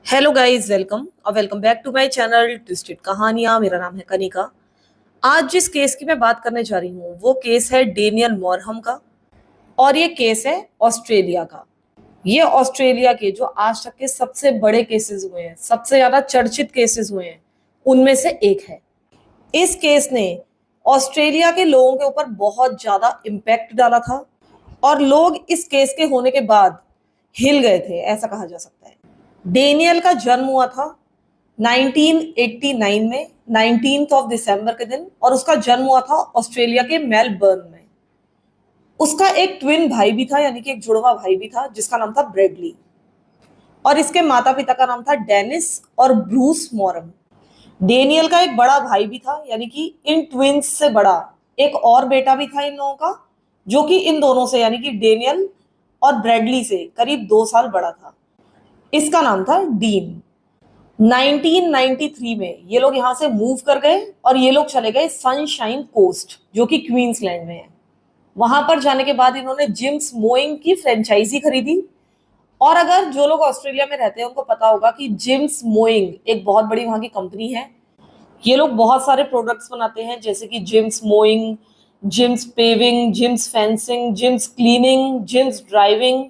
Hello guys, welcome और welcome back to my channel twisted कहानियां। मेरा नाम है कनिका। आज जिस केस की मैं बात करने जा रही हूँ वो केस है डेनियल मॉरहम का। और ये केस है ऑस्ट्रेलिया का। ये ऑस्ट्रेलिया के जो आज तक के सबसे बड़े केसेस हुए हैं, सबसे ज्यादा चर्चित केसेस हुए हैं, उनमें से एक है। इस केस ने ऑस्ट्रेलिया के लोगों के ऊपर बहुत ज्यादा इम्पैक्ट डाला था और लोग इस केस के होने के बाद हिल गए थे, ऐसा कहा जा सकता है। डेनियल का जन्म हुआ था 1989 में, 19 दिसंबर के दिन, और उसका जन्म हुआ था ऑस्ट्रेलिया के मेलबर्न में। उसका एक ट्विन भाई भी था, यानी कि एक जुड़वा भाई भी था, जिसका नाम था ब्रेडली। और इसके माता पिता का नाम था डेनिस और ब्रूस मॉरम। डेनियल का एक बड़ा भाई भी था, यानी कि इन ट्विंस से बड़ा एक और बेटा भी था इन लोगों का, जो कि इन दोनों से, यानी कि डेनियल और ब्रेडली से करीब 2 साल बड़ा था। इसका नाम था डीन। 1993 में ये लोग यहाँ से मूव कर गए और ये लोग चले गए सनशाइन कोस्ट, जो कि क्वींसलैंड में है। वहां पर जाने के बाद इन्होंने जिम्स मोइंग की फ्रेंचाइजी खरीदी। और अगर जो लोग ऑस्ट्रेलिया में रहते हैं उनको पता होगा कि जिम्स मोइंग एक बहुत बड़ी वहां की कंपनी है। ये लोग बहुत सारे प्रोडक्ट्स बनाते हैं, जैसे कि Jim's mowing, Jim's paving, Jim's fencing, Jim's cleaning, Jim's driving.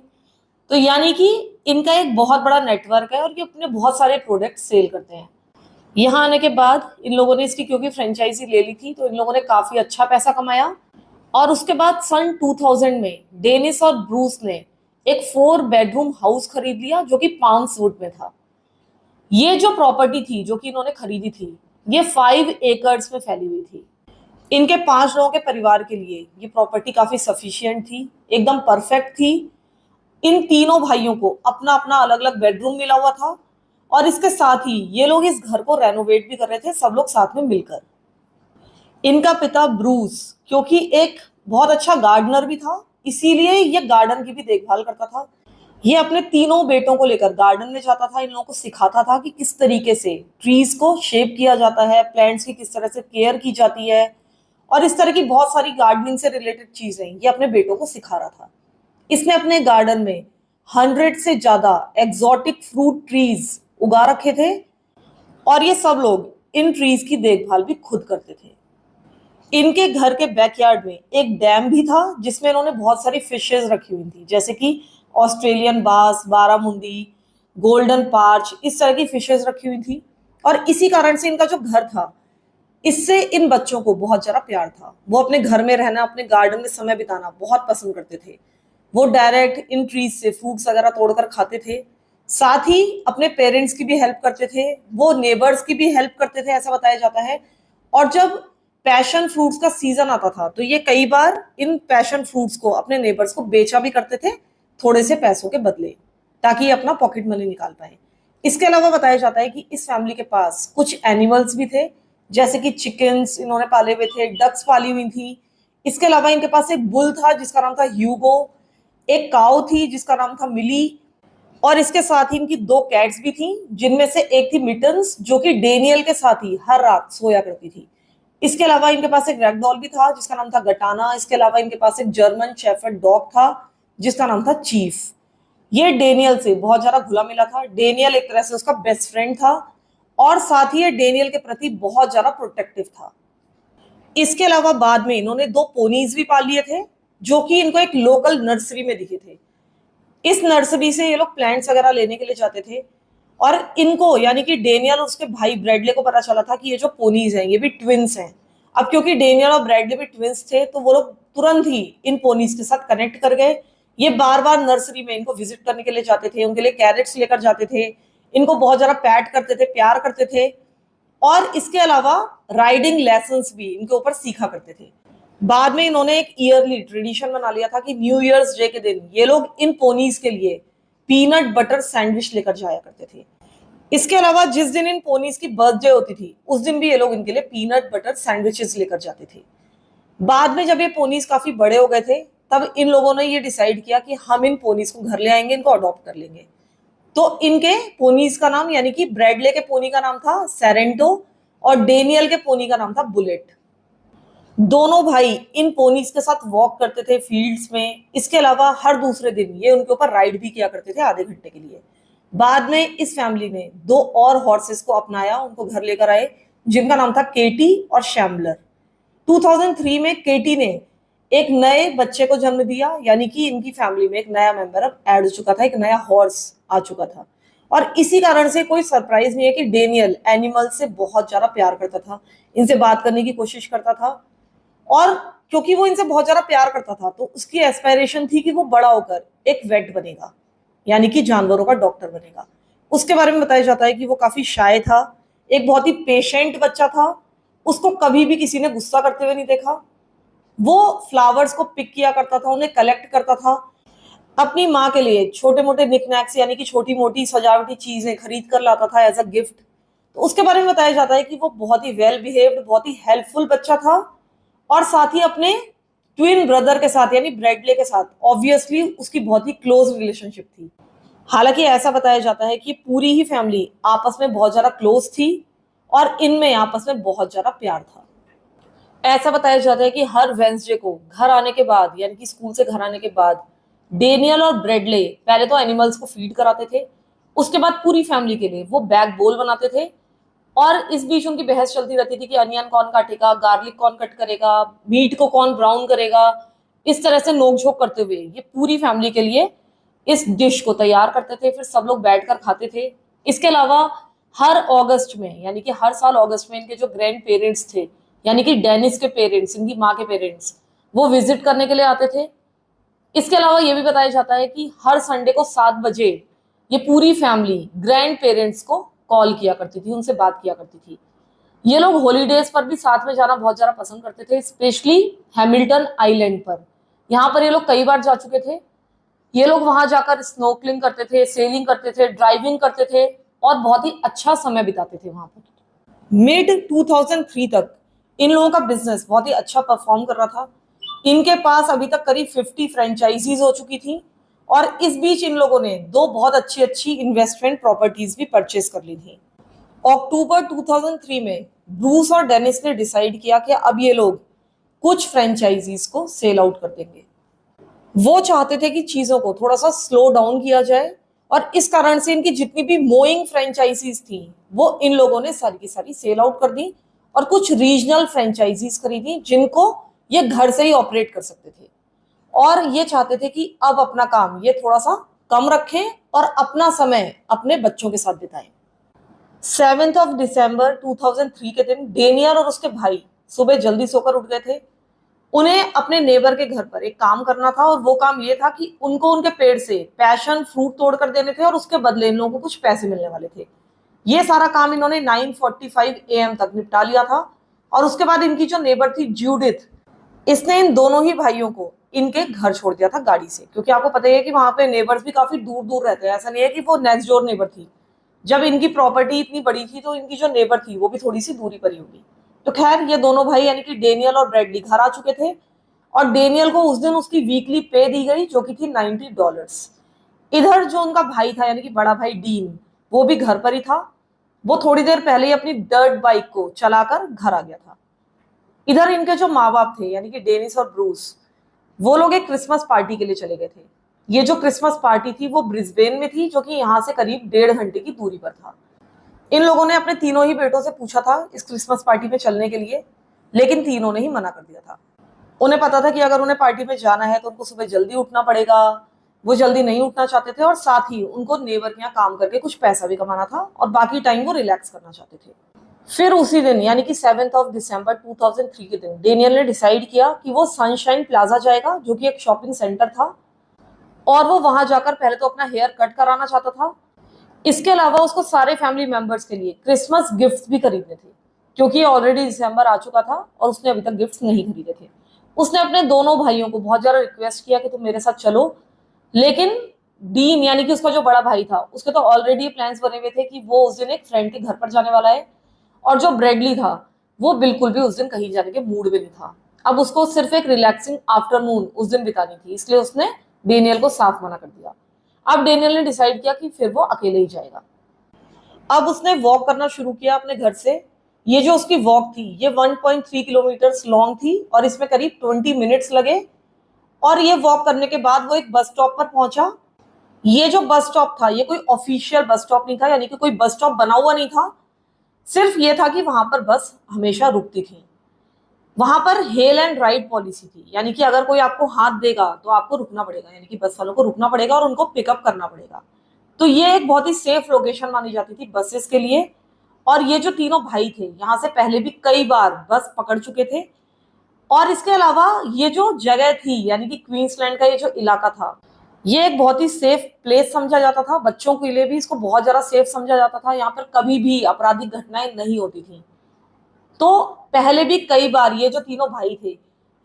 तो यानी कि इनका एक बहुत बड़ा नेटवर्क है और ये अपने बहुत सारे प्रोडक्ट सेल करते हैं। यहाँ आने के बाद इन लोगों ने इसकी क्योंकि फ्रेंचाइजी ले ली थी, तो इन लोगों ने काफी अच्छा पैसा कमाया। और उसके बाद सन 2000 में डेनिस और ब्रूस ने एक 4 बेडरूम हाउस खरीद लिया, जो कि पाउंड्सवुड में था। ये जो प्रॉपर्टी थी जो कि इन्होंने खरीदी थी, ये 5 एकड़ में फैली हुई थी। इनके 5 लोगों के परिवार के लिए ये प्रॉपर्टी काफी सफिशियंट थी, एकदम परफेक्ट थी। इन तीनों भाइयों को अपना अपना अलग अलग बेडरूम मिला हुआ था। और इसके साथ ही ये लोग इस घर को रेनोवेट भी कर रहे थे, सब लोग साथ में मिलकर। इनका पिता ब्रूस, क्योंकि एक बहुत अच्छा गार्डनर भी था, इसीलिए ये गार्डन की भी देखभाल करता था। ये अपने तीनों बेटों को लेकर गार्डन में जाता था, इन लोगों को सिखाता था कि किस तरीके से ट्रीज को शेप किया जाता है, प्लांट्स की किस तरह से केयर की जाती है, और इस तरह की बहुत सारी गार्डनिंग से रिलेटेड चीजें ये अपने बेटों को सिखा रहा था। इसने अपने गार्डन में 100 से ज्यादा एग्जॉटिक फ्रूट ट्रीज उगा रखे थे। और ये सब लोग इन ट्रीज की देखभाल भी खुद करते थे। इनके घर के बैकयार्ड में एक डैम भी था, जिसमें इन्होंने बहुत सारी फिशेज रखी हुई थी, जैसे कि ऑस्ट्रेलियन बास, बारामुंडी, गोल्डन पार्च, इस तरह की फिशेज रखी हुई थी। और इसी कारण से इनका जो घर था, इससे इन बच्चों को बहुत ज्यादा प्यार था। वो अपने घर में रहना, अपने गार्डन में समय बिताना बहुत पसंद करते थे। वो डायरेक्ट इन ट्रीज से फ्रूट्स वगैरह तोड़कर खाते थे। साथ ही अपने पेरेंट्स की भी हेल्प करते थे, वो नेबर्स की भी हेल्प करते थे, ऐसा बताया जाता है। और जब पैशन फ्रूट्स का सीजन आता था, तो ये कई बार इन पैशन फ्रूट्स को अपने नेबर्स को बेचा भी करते थे, थोड़े से पैसों के बदले, ताकि ये अपना पॉकेट मनी निकाल पाए। इसके अलावा बताया जाता है कि इस फैमिली के पास कुछ एनिमल्स भी थे, जैसे कि चिकन्स इन्होंने पाले हुए थे, डक्स पाली हुई थी। इसके अलावा इनके पास एक बुल था जिसका नाम था ह्यूगो, एक काऊ थी जिसका नाम था मिली, और इसके साथ ही इनकी 2 कैट्स भी थी, जिनमें से एक थी मिटन्स, जो कि डेनियल के साथ ही हर रात सोया करती थी। इसके अलावा इनके पास एक रैगडॉल भी था जिसका नाम था गटाना। इसके अलावा इनके पास एक जर्मन शेफर्ड डॉग था जिसका नाम था चीफ। ये डेनियल से बहुत ज्यादा घुला मिला था, डेनियल एक तरह से उसका बेस्ट फ्रेंड था, और साथ ही ये डेनियल के प्रति बहुत ज्यादा प्रोटेक्टिव था। इसके अलावा बाद में इन्होंने 2 पोनीज भी पाल लिए थे, जो कि इनको एक लोकल नर्सरी में दिखे थे। इस नर्सरी से ये लोग प्लांट्स वगैरह लेने के लिए जाते थे। और इनको, यानी कि डेनियल और उसके भाई ब्रैडले को पता चला था कि ये जो पोनीज हैं ये भी ट्विंस हैं। अब क्योंकि डेनियल और ब्रैडले भी ट्विंस थे, तो वो लोग तुरंत ही इन पोनीज के साथ कनेक्ट कर गए। ये बार बार नर्सरी में इनको विजिट करने के लिए जाते थे, उनके लिए कैरेट्स लेकर जाते थे, इनको बहुत ज्यादा पैट करते थे, प्यार करते थे। और इसके अलावा राइडिंग लेसन्स भी इनके ऊपर सीखा करते थे। बाद में इन्होंने एक ईयरली ट्रेडिशन बना लिया था कि न्यू ईयर्स डे के दिन ये लोग इन पोनीज के लिए पीनट बटर सैंडविच लेकर जाया करते थे। इसके अलावा जिस दिन इन पोनीज की बर्थडे होती थी, उस दिन भी ये लोग इनके लिए पीनट बटर सैंडविचेस लेकर जाते थे। बाद में जब ये पोनीज काफी बड़े हो गए थे, तब इन लोगों ने ये डिसाइड किया कि हम इन पोनीज को घर ले आएंगे, इनको अडॉप्ट कर लेंगे। तो इनके पोनीज का नाम, यानी कि ब्रैडले के पोनी का नाम था सेरेंटो, और डेनियल के पोनी का नाम था बुलेट। दोनों भाई इन पोनीज के साथ वॉक करते थे फील्ड्स में। इसके अलावा हर दूसरे दिन ये उनके ऊपर राइड भी किया करते थे आधे घंटे के लिए। बाद में इस फैमिली ने दो और हॉर्सेस को अपनाया, उनको घर लेकर आए, जिनका नाम था केटी और शैम्बलर। 2003 में केटी ने एक नए बच्चे को जन्म दिया, यानी कि इनकी फैमिली में एक नया मेंबर अब ऐड हो चुका था, एक नया हॉर्स आ चुका था। और इसी कारण से कोई सरप्राइज नहीं है कि डेनियल एनिमल से बहुत ज्यादा प्यार करता था, इनसे बात करने की कोशिश करता था। और क्योंकि वो इनसे बहुत ज्यादा प्यार करता था तो उसकी एस्पायरेशन थी कि वो बड़ा होकर एक वेट बनेगा, यानी कि जानवरों का डॉक्टर बनेगा। उसके बारे में बताया जाता है कि वो काफी शाय था, एक बहुत ही पेशेंट बच्चा था, उसको कभी भी किसी ने गुस्सा करते हुए नहीं देखा। वो फ्लावर्स को पिक किया करता था, उन्हें कलेक्ट करता था, अपनी माँ के लिए छोटे मोटे निकनैक्स यानी कि छोटी मोटी सजावटी चीजें खरीद कर लाता था एज अ गिफ्ट। तो उसके बारे में बताया जाता है कि वो बहुत ही वेल बिहेव्ड, बहुत ही हेल्पफुल बच्चा था, और साथ ही अपने ट्विन ब्रदर के साथ यानी ब्रेडले के साथ ऑब्वियसली उसकी बहुत ही क्लोज रिलेशनशिप थी। हालांकि ऐसा बताया जाता है कि पूरी ही फैमिली आपस में बहुत ज्यादा क्लोज थी और इनमें आपस में बहुत ज्यादा प्यार था। ऐसा बताया जाता है कि हर वेंसडे को घर आने के बाद, यानी कि स्कूल से घर आने के बाद, डेनियल और ब्रेडले पहले तो एनिमल्स को फीड कराते थे, उसके बाद पूरी फैमिली के लिए वो बैग बोल बनाते थे। और इस बीच उनकी बहस चलती रहती थी कि अनियन कौन काटेगा, गार्लिक कौन कट करेगा, मीट को कौन ब्राउन करेगा। इस तरह से नोकझोंक करते हुए ये पूरी फैमिली के लिए इस डिश को तैयार करते थे, फिर सब लोग बैठकर खाते थे। इसके अलावा हर अगस्त में, यानी कि हर साल अगस्त में, इनके जो ग्रैंड पेरेंट्स थे, यानी कि डेनिस के पेरेंट्स, इनकी माँ के पेरेंट्स, वो विजिट करने के लिए आते थे। इसके अलावा ये भी बताया जाता है कि हर संडे को 7 बजे ये पूरी फैमिली ग्रैंड पेरेंट्स को कॉल किया करती थी, उनसे बात किया करती थी। ये लोग हॉलीडेज पर भी साथ में जाना बहुत ज्यादा पसंद करते थे, स्पेशली हैमिल्टन आइलैंड पर। यहाँ पर ये लोग कई बार जा चुके थे। ये लोग वहां जाकर स्नोकलिंग करते थे, सेलिंग करते थे, ड्राइविंग करते थे और बहुत ही अच्छा समय बिताते थे वहां पर। मिड 2003 तक इन लोगों का बिजनेस बहुत ही अच्छा परफॉर्म कर रहा था। इनके पास अभी तक करीब 50 फ्रेंचाइजीज हो चुकी थी, और इस बीच इन लोगों ने दो बहुत अच्छी अच्छी इन्वेस्टमेंट प्रॉपर्टीज भी परचेज कर ली थी। अक्टूबर 2003 में ब्रूस और डेनिस ने डिसाइड किया कि अब ये लोग कुछ फ्रेंचाइजीज को सेल आउट कर देंगे। वो चाहते थे कि चीजों को थोड़ा सा स्लो डाउन किया जाए, और इस कारण से इनकी जितनी भी मोइंग फ्रेंचाइजीज थी वो इन लोगों ने सारी की सारी सेल आउट कर दी, और कुछ रीजनल फ्रेंचाइजीज खरीदी जिनको ये घर से ही ऑपरेट कर सकते थे। और ये चाहते थे कि अब अपना काम ये थोड़ा सा कम रखें और अपना समय अपने बच्चों के साथ बिताएं। 7 दिसंबर 2003 के दिन डेनियल और उसके भाई सुबह जल्दी सोकर उठ गए थे। उन्हें अपने नेबर के घर पर एक काम करना था, और वो काम ये था कि उनको उनके पेड़ से पैशन फ्रूट तोड़ कर देने थे, और उसके बदले इन लोगों को कुछ पैसे मिलने वाले थे। ये सारा काम इन्होंने 9:45 AM तक निपटा लिया था। और उसके बाद इनकी जो नेबर थी जूडिथ, इसने इन दोनों ही भाइयों को इनके घर छोड़ दिया था गाड़ी से, क्योंकि आपको पता ही है कि वहां पे नेबर्स भी काफी दूर दूर रहते हैं। ऐसा नहीं है कि वो नेक्स्ट डोर नेबर थी। जब इनकी प्रॉपर्टी इतनी बड़ी थी तो इनकी जो नेबर थी वो भी थोड़ी सी दूरी पर ही होगी। तो खैर ये दोनों भाई यानी कि डेनियल और ब्रेडली घर आ चुके थे, और डेनियल को उस दिन उसकी वीकली पे दी गई जो कि थी $90। इधर जो उनका भाई था यानी कि बड़ा भाई डीन, वो भी घर पर ही था। वो थोड़ी देर पहले ही अपनी डर्ट बाइक को चलाकर घर आ गया था। इधर इनके जो माँ बाप थे यानी कि डेनिस और ब्रूस, वो लोग एक क्रिसमस पार्टी के लिए चले गए थे। ये जो क्रिसमस पार्टी थी वो ब्रिस्बेन में थी, जो कि यहाँ से करीब 1.5 घंटे की दूरी पर था। इन लोगों ने अपने तीनों ही बेटों से पूछा था इस क्रिसमस पार्टी में चलने के लिए, लेकिन तीनों ने ही मना कर दिया था। उन्हें पता था कि अगर उन्हें पार्टी में जाना है तो उनको सुबह जल्दी उठना पड़ेगा। वो जल्दी नहीं उठना चाहते थे, और साथ ही उनको नेबर के यहाँ काम करके कुछ पैसा भी कमाना था, और बाकी टाइम वो रिलैक्स करना चाहते थे। फिर उसी दिन यानी कि 7 दिसंबर 2003 के दिन डेनियल ने डिसाइड किया कि वो सनशाइन प्लाजा जाएगा, जो कि एक शॉपिंग सेंटर था, और वो वहां जाकर पहले तो अपना हेयर कट कराना चाहता था। इसके अलावा उसको सारे फैमिली मेंबर्स के लिए क्रिसमस गिफ्ट्स भी खरीदने थे, क्योंकि ऑलरेडी दिसंबर आ चुका था और उसने अभी तक गिफ्ट्स नहीं खरीदे थे। उसने अपने दोनों भाइयों को बहुत ज्यादा रिक्वेस्ट किया कि तुम मेरे साथ चलो, लेकिन डीन यानी कि उसका जो बड़ा भाई था, उसके तो ऑलरेडी प्लान्स बने हुए थे कि वो उस दिन एक फ्रेंड के घर पर जाने वाला है, और जो ब्रेडली था वो बिल्कुल भी उस दिन कहीं जाने के मूड में नहीं था। अब उसको सिर्फ एक रिलैक्सिंग आफ्टरनून उस दिन बितानी थी, इसलिए उसने डेनियल को साफ मना कर दिया। अब डेनियल ने डिसाइड किया कि फिर वो अकेले ही जाएगा। अब उसने वॉक करना शुरू किया अपने घर से। ये जो उसकी वॉक थी ये 1.3 किलोमीटर लॉन्ग थी, और इसमें करीब 20 मिनट्स लगे। और ये वॉक करने के बाद वो एक बस स्टॉप पर पहुंचा। ये जो बस स्टॉप था ये कोई ऑफिशियल बस स्टॉप नहीं था, यानी कि कोई बस स्टॉप बना हुआ नहीं था। सिर्फ ये था कि वहां पर बस हमेशा रुकती थी। वहां पर हेल एंड राइड पॉलिसी थी, यानी कि अगर कोई आपको हाथ देगा तो आपको रुकना पड़ेगा, यानी कि बस वालों को रुकना पड़ेगा और उनको पिकअप करना पड़ेगा। तो ये एक बहुत ही सेफ लोकेशन मानी जाती थी बसेस के लिए। और ये जो तीनों भाई थे यहाँ से पहले भी कई बार बस पकड़ चुके थे। और इसके अलावा ये जो जगह थी, यानी कि क्वींसलैंड का ये जो इलाका था, ये एक बहुत ही सेफ प्लेस समझा जाता था। बच्चों के लिए भी इसको बहुत ज्यादा सेफ समझा जाता था। यहाँ पर कभी भी आपराधिक घटनाएं नहीं होती थी। तो पहले भी कई बार ये जो तीनों भाई थे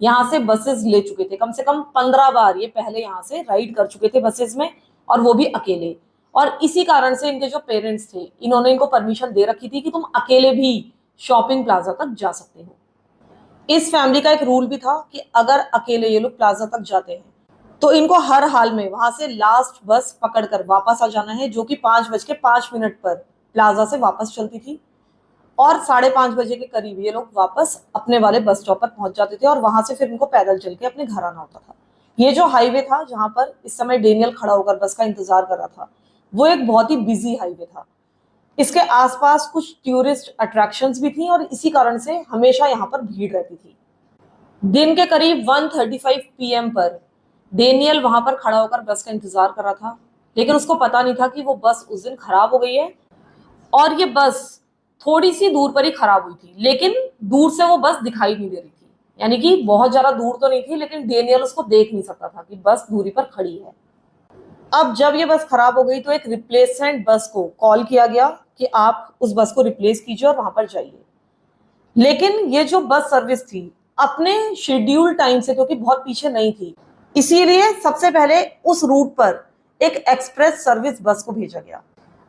यहाँ से बसेस ले चुके थे, कम से कम 15 बार ये पहले यहाँ से राइड कर चुके थे बसेस में, और वो भी अकेले। और इसी कारण से इनके जो पेरेंट्स थे इन्होंने इनको परमिशन दे रखी थी कि तुम अकेले भी शॉपिंग प्लाजा तक जा सकते हो। इस फैमिली का एक रूल भी था कि अगर अकेले ये लोग प्लाजा तक जाते हैं तो इनको हर हाल में वहां से लास्ट बस पकड़कर वापस आ जाना है, जो कि 5:05 पर प्लाजा से वापस चलती थी। और 5:30 के करीब ये लोग वापस अपने वाले बस स्टॉप पर पहुंच जाते थे और वहां से फिर इनको पैदल चल के अपने घर आना होता था। ये जो हाईवे था जहां पर इस समय डेनियल खड़ा होकर बस का इंतजार कर रहा था, वो एक बहुत ही बिजी हाईवे था। इसके आसपास कुछ टूरिस्ट अट्रैक्शंस भी थी और इसी कारण से हमेशा यहाँ पर भीड़ रहती थी। दिन के करीब 1:35 PM पर डेनियल वहां पर खड़ा होकर बस का इंतजार कर रहा था, लेकिन उसको पता नहीं था कि वो बस उस दिन खराब हो गई है। और ये बस थोड़ी सी दूर पर ही खराब हुई थी, लेकिन दूर से वो बस दिखाई नहीं दे रही थी, यानी कि बहुत ज्यादा दूर तो नहीं थी, लेकिन डेनियल उसको देख नहीं सकता था कि बस दूरी पर खड़ी है। अब जब ये बस खराब हो गई तो एक रिप्लेसमेंट बस को कॉल किया गया कि आप उस बस को रिप्लेस कीजिए और वहां पर जाइए। लेकिन ये जो बस सर्विस थी अपने शेड्यूल टाइम से क्योंकि बहुत पीछे नहीं थी, इसीलिए सबसे पहले उस रूट पर एक एक्सप्रेस सर्विस बस को भेजा गया।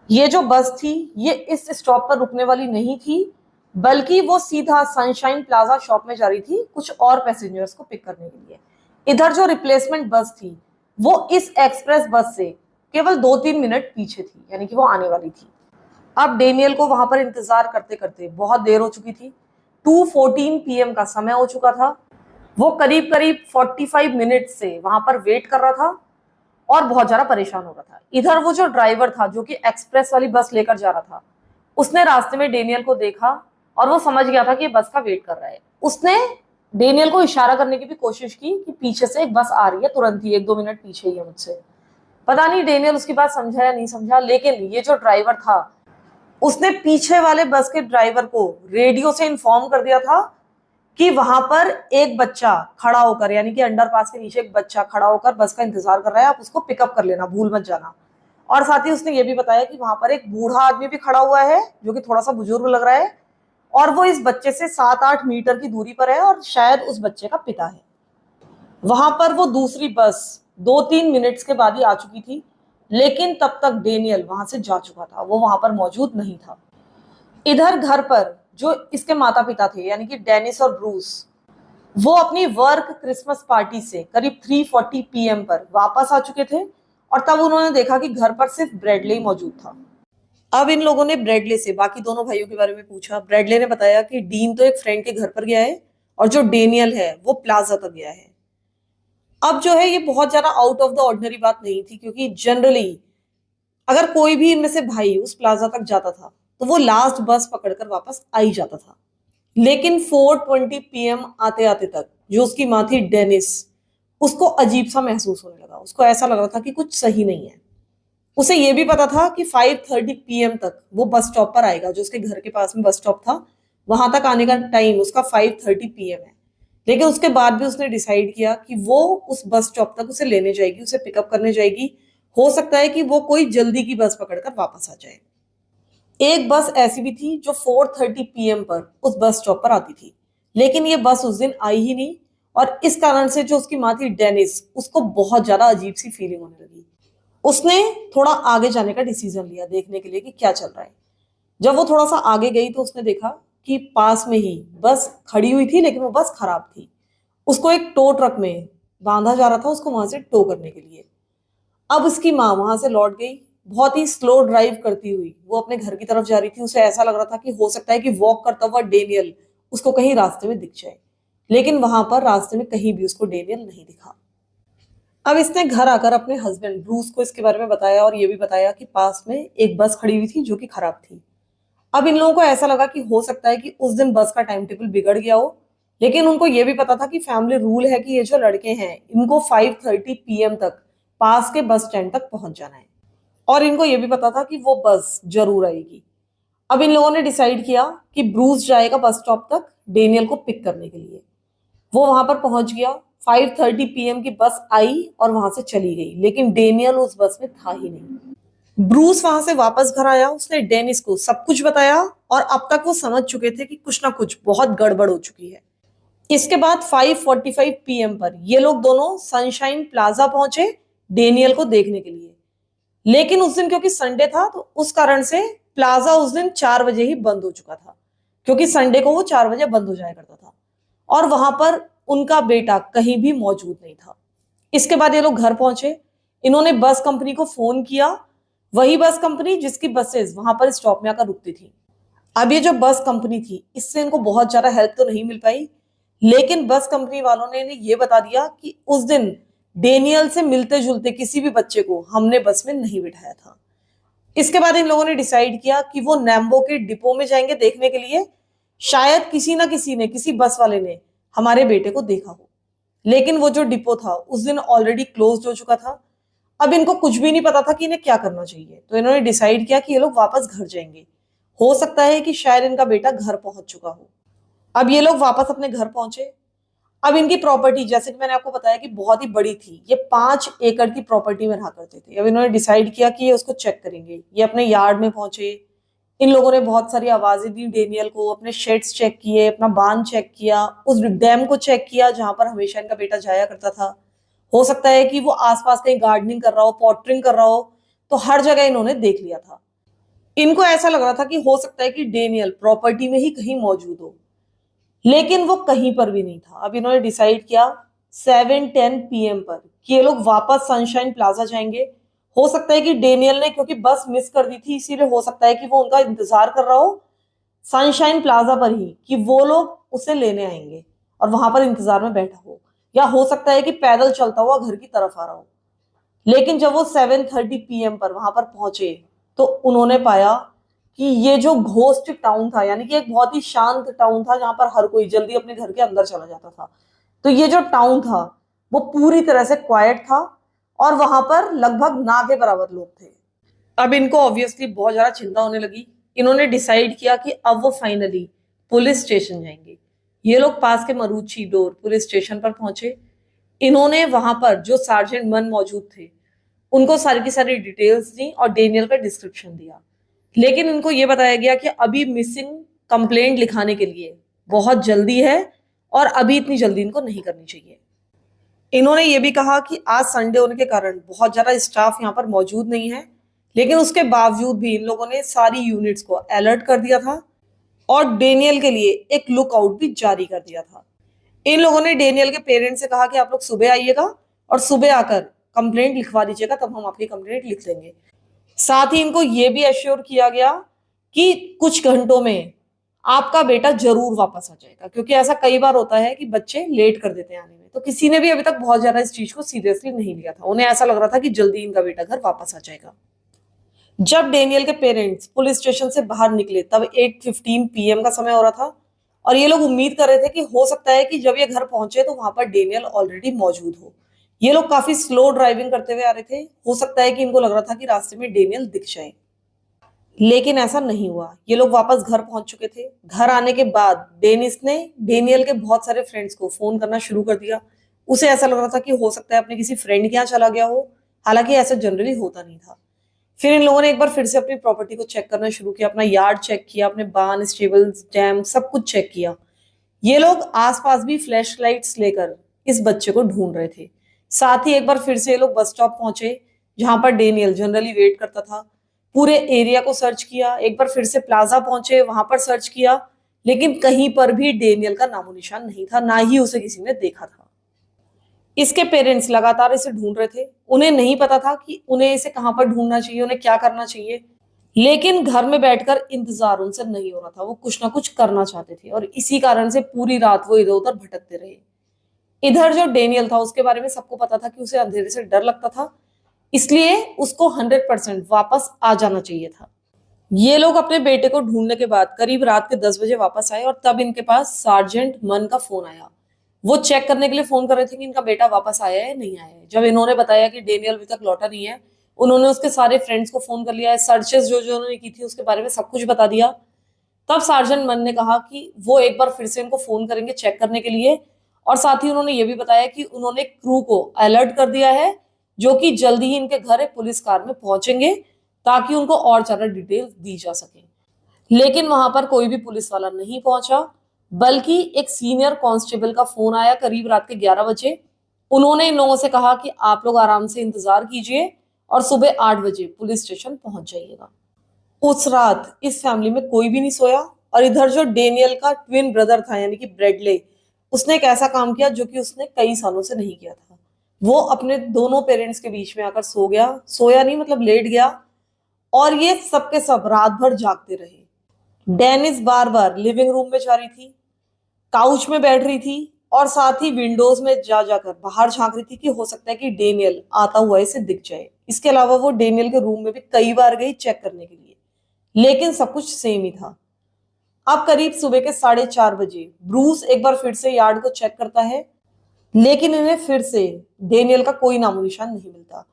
ये जो बस थी ये इस स्टॉप पर रुकने वाली नहीं थी, बल्कि वो सीधा सनशाइन प्लाजा शॉप में जा रही थी कुछ और पैसेंजर्स को पिक करने के लिए। इधर जो रिप्लेसमेंट बस थी वो इस एक्सप्रेस बस से केवल 2-3 मिनट पीछे थी, यानी कि वो आने वाली थी। अब डेनियल को वहां पर इंतजार करते करते बहुत देर हो चुकी थी। 2:14 PM का समय हो चुका था। वो करीब करीब 45 मिनट से वहां पर वेट कर रहा था और बहुत ज्यादा परेशान हो रहा था। इधर वो जो ड्राइवर था जो कि एक्सप्रेस वाली बस लेकर जा रहा था, उसने रास्ते में डेनियल को देखा और वो समझ गया था कि ये बस का वेट कर रहा है। उसने डेनियल को इशारा करने की भी कोशिश की कि पीछे से एक बस आ रही है, तुरंत ही 1-2 मिनट पीछे ही है मुझसे। पता नहीं डेनियल उसकी बात समझा या नहीं समझा, लेकिन ये जो ड्राइवर था उसने पीछे वाले बस के ड्राइवर को रेडियो से इन्फॉर्म कर दिया था कि वहां पर एक बच्चा खड़ा होकर, यानी कि अंडरपास के नीचे एक बच्चा खड़ा होकर बस का इंतजार कर रहा है, आप उसको पिकअप कर लेना, भूल मत जाना। और साथ ही उसने ये भी बताया कि वहां पर एक बूढ़ा आदमी भी खड़ा हुआ है जो कि थोड़ा सा बुजुर्ग लग रहा है, और वो इस बच्चे से 7-8 मीटर की दूरी पर है और शायद उस बच्चे का पिता है। वहां पर वो दूसरी बस 2-3 मिनट्स के बाद ही आ चुकी थी, लेकिन तब तक डेनियल वहां से जा चुका था, वो वहां पर मौजूद नहीं था। इधर घर पर जो इसके माता पिता थे, यानी कि डेनिस और ब्रूस, वो अपनी वर्क क्रिसमस पार्टी से करीब 3:40 PM पर वापस आ चुके थे और तब उन्होंने देखा कि घर पर सिर्फ ब्रेडले ही मौजूद था। अब इन लोगों ने ब्रेडले से बाकी दोनों भाइयों के बारे में पूछा। ब्रेडले ने बताया कि डीन तो एक फ्रेंड के घर पर गया है और जो डेनियल है वो प्लाजा तक गया है। अब जो है ये बहुत ज्यादा आउट ऑफ द ऑर्डिनरी बात नहीं थी, क्योंकि जनरली अगर कोई भी इनमें से भाई उस प्लाजा तक जाता था तो वो लास्ट बस पकड़कर वापस आ ही जाता था। लेकिन 4:20 PM आते आते तक जो उसकी माँ थी डेनिस, उसको अजीब सा महसूस होने लगा। उसको ऐसा लग रहा था कि कुछ सही नहीं है। उसे ये भी पता था कि 5:30 PM तक वो बस स्टॉप पर आएगा, जो उसके घर के पास में बस स्टॉप था वहां तक आने का टाइम उसका 5:30 PM है। लेकिन उसके बाद भी उसने डिसाइड किया कि वो उस बस स्टॉप तक उसे लेने जाएगी, उसे पिकअप करने जाएगी। हो सकता है कि वो कोई जल्दी की बस पकड़कर वापस आ जाए। एक बस ऐसी भी थी जो 4:30 PM पर उस बस स्टॉप पर आती थी, लेकिन ये बस उस दिन आई ही नहीं। और इस कारण से जो उसकी माँ थी डेनिस, उसको बहुत ज्यादा अजीब सी फीलिंग होने लगी। उसने थोड़ा आगे जाने का डिसीजन लिया देखने के लिए कि क्या चल रहा है। जब वो थोड़ा सा आगे गई तो उसने देखा कि पास में ही बस खड़ी हुई थी, लेकिन वो बस खराब थी। उसको एक टो ट्रक में बांधा जा रहा था उसको वहां से टो करने के लिए। अब उसकी माँ वहां से लौट गई, बहुत ही स्लो ड्राइव करती हुई वो अपने घर की तरफ जा रही थी। उसे ऐसा लग रहा था कि हो सकता है कि वॉक करता हुआ डेनियल उसको कहीं रास्ते में दिख जाए, लेकिन वहां पर रास्ते में कहीं भी उसको डेनियल नहीं दिखा। अब इसने घर आकर अपने हस्बैंड ब्रूस को इसके बारे में बताया और ये भी बताया कि पास में एक बस खड़ी हुई थी जो कि खराब थी। अब इन लोगों को ऐसा लगा कि हो सकता है कि उस दिन बस का टाइम टेबल बिगड़ गया हो, लेकिन उनको ये भी पता था कि फैमिली रूल है कि ये जो लड़के हैं इनको 5:30 PM तक पास के बस स्टैंड तक पहुंच जाना है, और इनको ये भी पता था कि वो बस जरूर आएगी। अब इन लोगों ने डिसाइड किया कि ब्रूस जाएगा बस स्टॉप तक डेनियल को पिक करने के लिए। वो वहां पर पहुंच गया। 5:30 PM की बस आई और वहां से चली गई, लेकिन डेनियल उस बस में था ही नहीं। ब्रूस वहां से वापस घर आया, उसने डेनिस को सब कुछ बताया और अब तक वो समझ चुके थे कि कुछ ना कुछ बहुत गड़बड़ हो चुकी है। इसके बाद 5:45 PM पर ये लोग दोनों सनशाइन प्लाजा पहुंचे डेनियल को देखने के लिए। लेकिन उस दिन क्योंकि संडे था तो उस कारण से प्लाजा उस दिन 4 बजे ही बंद हो चुका था, क्योंकि संडे को वो 4 बजे बंद हो जाया करता था, और वहां पर उनका बेटा कहीं भी मौजूद नहीं था। इसके बाद ये लोग घर पहुंचे। इन्होंने बस कंपनी को फोन किया, वही बस कंपनी जिसकी बसेस वहां पर स्टॉप में आकर रुकती थी। अब ये जो बस कंपनी थी इससे इनको बहुत ज्यादा हेल्प तो नहीं मिल पाई, लेकिन बस कंपनी वालों ने इन्हें ये बता दिया कि उस दिन डेनियल से मिलते जुलते किसी भी बच्चे को हमने बस में नहीं बिठाया था। इसके बाद इन लोगों ने डिसाइड किया कि वो नैम्बो के डिपो में जाएंगे देखने के लिए, शायद किसी ना किसी ने, किसी बस वाले ने हमारे बेटे को देखा हो। लेकिन वो जो डिपो था उस दिन ऑलरेडी क्लोज हो चुका था। अब इनको कुछ भी नहीं पता था कि इन्हें क्या करना चाहिए, तो इन्होंने डिसाइड किया कि ये लोग वापस घर जाएंगे। हो सकता है कि शायद इनका बेटा घर पहुंच चुका हो। अब ये लोग वापस अपने घर पहुंचे। अब इनकी प्रॉपर्टी, जैसे कि मैंने आपको बताया कि बहुत ही बड़ी थी, ये 5 एकड़ की प्रॉपर्टी में रहा करते थे। अब इन्होंने डिसाइड किया कि ये उसको चेक करेंगे। ये अपने यार्ड में पहुंचे। इन लोगों ने बहुत सारी आवाजें दी डेनियल को, अपने शेड्स चेक किए, अपना बांध चेक किया, उस डैम को चेक किया जहां पर हमेशा इनका बेटा जाया करता था। हो सकता है कि वो आसपास कहीं गार्डनिंग कर रहा हो, पॉटरिंग कर रहा हो, तो हर जगह इन्होंने देख लिया था। इनको ऐसा लग रहा था कि हो सकता है कि डेनियल प्रॉपर्टी में ही कहीं मौजूद हो, लेकिन वो कहीं पर भी नहीं था। अब इन्होंने डिसाइड किया 7:10 PM पर कि ये लोग वापस सनशाइन प्लाजा जाएंगे। हो सकता है कि डेनियल ने, क्योंकि बस मिस कर दी थी, इसीलिए हो सकता है कि वो उनका इंतजार कर रहा हो सनशाइन प्लाजा पर ही कि वो लोग उसे लेने आएंगे और वहां पर इंतजार में बैठा हो, या हो सकता है कि पैदल चलता हुआ घर की तरफ आ रहा हो। लेकिन जब वो 7:30 PM पर वहां पर पहुंचे तो उन्होंने पाया कि ये जो घोस्ट टाउन था, यानी कि एक बहुत ही शांत टाउन था जहां पर हर कोई जल्दी अपने घर के अंदर चला जाता था, तो ये जो टाउन था वो पूरी तरह से क्वाइट था और वहां पर लगभग ना के बराबर लोग थे। अब इनको ऑब्वियसली बहुत ज्यादा चिंता होने लगी। इन्होंने डिसाइड किया कि अब वो फाइनली पुलिस स्टेशन जाएंगे। ये लोग पास के मरूची डोर पुलिस स्टेशन पर पहुंचे। इन्होंने वहां पर जो सार्जेंट मन मौजूद थे उनको सारी की सारी डिटेल्स दी और डेनियल का डिस्क्रिप्शन दिया। लेकिन इनको ये बताया गया कि अभी मिसिंग कंप्लेंट लिखाने के लिए बहुत जल्दी है और अभी इतनी जल्दी इनको नहीं करनी चाहिए। इन्होंने ये भी कहा कि आज संडे होने के कारण बहुत ज्यादा स्टाफ यहाँ पर मौजूद नहीं है, लेकिन उसके बावजूद भी इन लोगों ने सारी यूनिट्स को अलर्ट कर दिया था और डेनियल के लिए एक लुकआउट भी जारी कर दिया था। इन लोगों ने डेनियल के पेरेंट्स से कहा कि आप लोग सुबह आइएगा और सुबह आकर कंप्लेंट लिखवा दीजिएगा, तब हम आपकी कंप्लेंट लिख लेंगे। साथ ही इनको ये भी एश्योर किया गया कि कुछ घंटों में आपका बेटा जरूर वापस आ जाएगा, क्योंकि ऐसा कई बार होता है कि बच्चे लेट कर देते हैं आने में। तो किसी ने भी अभी तक बहुत ज्यादा इस चीज को सीरियसली नहीं लिया था, उन्हें ऐसा लग रहा था कि जल्दी इनका बेटा घर वापस आ जाएगा। जब डेनियल के पेरेंट्स पुलिस स्टेशन से बाहर निकले तब 8:15 PM का समय हो रहा था और ये लोग उम्मीद कर रहे थे कि हो सकता है कि जब ये घर पहुंचे तो वहां पर डेनियल ऑलरेडी मौजूद हो। ये लोग काफी स्लो ड्राइविंग करते हुए आ रहे थे। हो सकता है कि इनको लग रहा था कि रास्ते में डेनियल दिख जाए, लेकिन ऐसा नहीं हुआ। ये लोग वापस घर पहुंच चुके थे। घर आने के बाद डेनिस ने डेनियल के बहुत सारे फ्रेंड्स को फोन करना शुरू कर दिया। उसे ऐसा लग रहा था कि हो सकता है अपने किसी फ्रेंड के यहाँ चला गया हो, हालांकि ऐसा जनरली होता नहीं था। फिर इन लोगों ने एक बार फिर से अपनी प्रॉपर्टी को चेक करना शुरू किया, अपना यार्ड चेक किया, अपने बार्न, स्टेबल्स, डैम सब कुछ चेक किया। ये लोग आसपास भी फ्लैश लाइट्स लेकर इस बच्चे को ढूंढ रहे थे। साथ ही एक बार फिर से ये लोग बस स्टॉप पहुंचे जहां पर डेनियल जनरली वेट करता था। पूरे एरिया को सर्च किया। एक बार फिर से प्लाजा पहुंचे, वहां पर सर्च किया, लेकिन कहीं पर भी डेनियल का नामो निशान नहीं था, ना ही उसे किसी ने देखा था। इसके पेरेंट्स लगातार इसे ढूंढ रहे थे। उन्हें नहीं पता था कि उन्हें इसे कहां पर ढूंढना चाहिए, उन्हें क्या करना चाहिए, लेकिन घर में बैठकर इंतजार उनसे नहीं हो रहा था। वो कुछ ना कुछ करना चाहते थे और इसी कारण से पूरी रात वो इधर उधर भटकते रहे। इधर जो डेनियल था उसके बारे में सबको पता था कि उसे अंधेरे से डर लगता था, इसलिए उसको 100% वापस आ जाना चाहिए था। ये लोग अपने बेटे को ढूंढने के बाद करीब रात के 10 बजे वापस आए और तब इनके पास सार्जेंट मन का फोन आया। वो चेक करने के लिए फोन कर रहे थे कि इनका बेटा वापस आया है नहीं आया है। जब इन्होंने बताया कि डेनियल अभी तक लौटा नहीं है, उन्होंने उसके सारे फ्रेंड्स को फोन कर लिया है, सर्चेस जो जो उन्होंने की थी उसके बारे में सब कुछ बता दिया। तब सार्जेंट मन ने कहा कि वो एक बार फिर से इनको फोन करेंगे चेक करने के लिए, और साथ ही उन्होंने ये भी बताया कि उन्होंने क्रू को अलर्ट कर दिया है, जो कि जल्दी ही इनके घर एक पुलिस कार में पहुंचेंगे ताकि उनको और ज्यादा डिटेल दी जा सके। लेकिन वहां पर कोई भी पुलिस वाला नहीं पहुंचा, बल्कि एक सीनियर कांस्टेबल का फोन आया करीब रात के 11 बजे। उन्होंने इन लोगों से कहा कि आप लोग आराम से इंतजार कीजिए और सुबह 8 बजे पुलिस स्टेशन पहुंच जाइएगा। उस रात इस फैमिली में कोई भी नहीं सोया, और इधर जो डेनियल का ट्विन ब्रदर था यानी कि ब्रेडले, उसने एक ऐसा काम किया जो कि उसने कई सालों से नहीं किया था। वो अपने दोनों पेरेंट्स के बीच में आकर सो गया, सोया नहीं मतलब लेट गया, और ये सबके सब रात भर जागते रहे। डेनिस बार बार लिविंग रूम में जा रही थी, काउच में बैठ रही थी, और साथ ही विंडोज में जा जाकर बाहर झांक रही थी कि हो सकता है कि डेनियल आता हुआ इसे दिख जाए। इसके अलावा वो डेनियल के रूम में भी कई बार गई चेक करने के लिए, लेकिन सब कुछ सेम ही था। अब करीब सुबह के 4:30 बजे ब्रूस एक बार फिर से यार्ड को चेक करता है, लेकिन इन्हें फिर से डेनियल का कोई नामो निशान नहीं मिलता।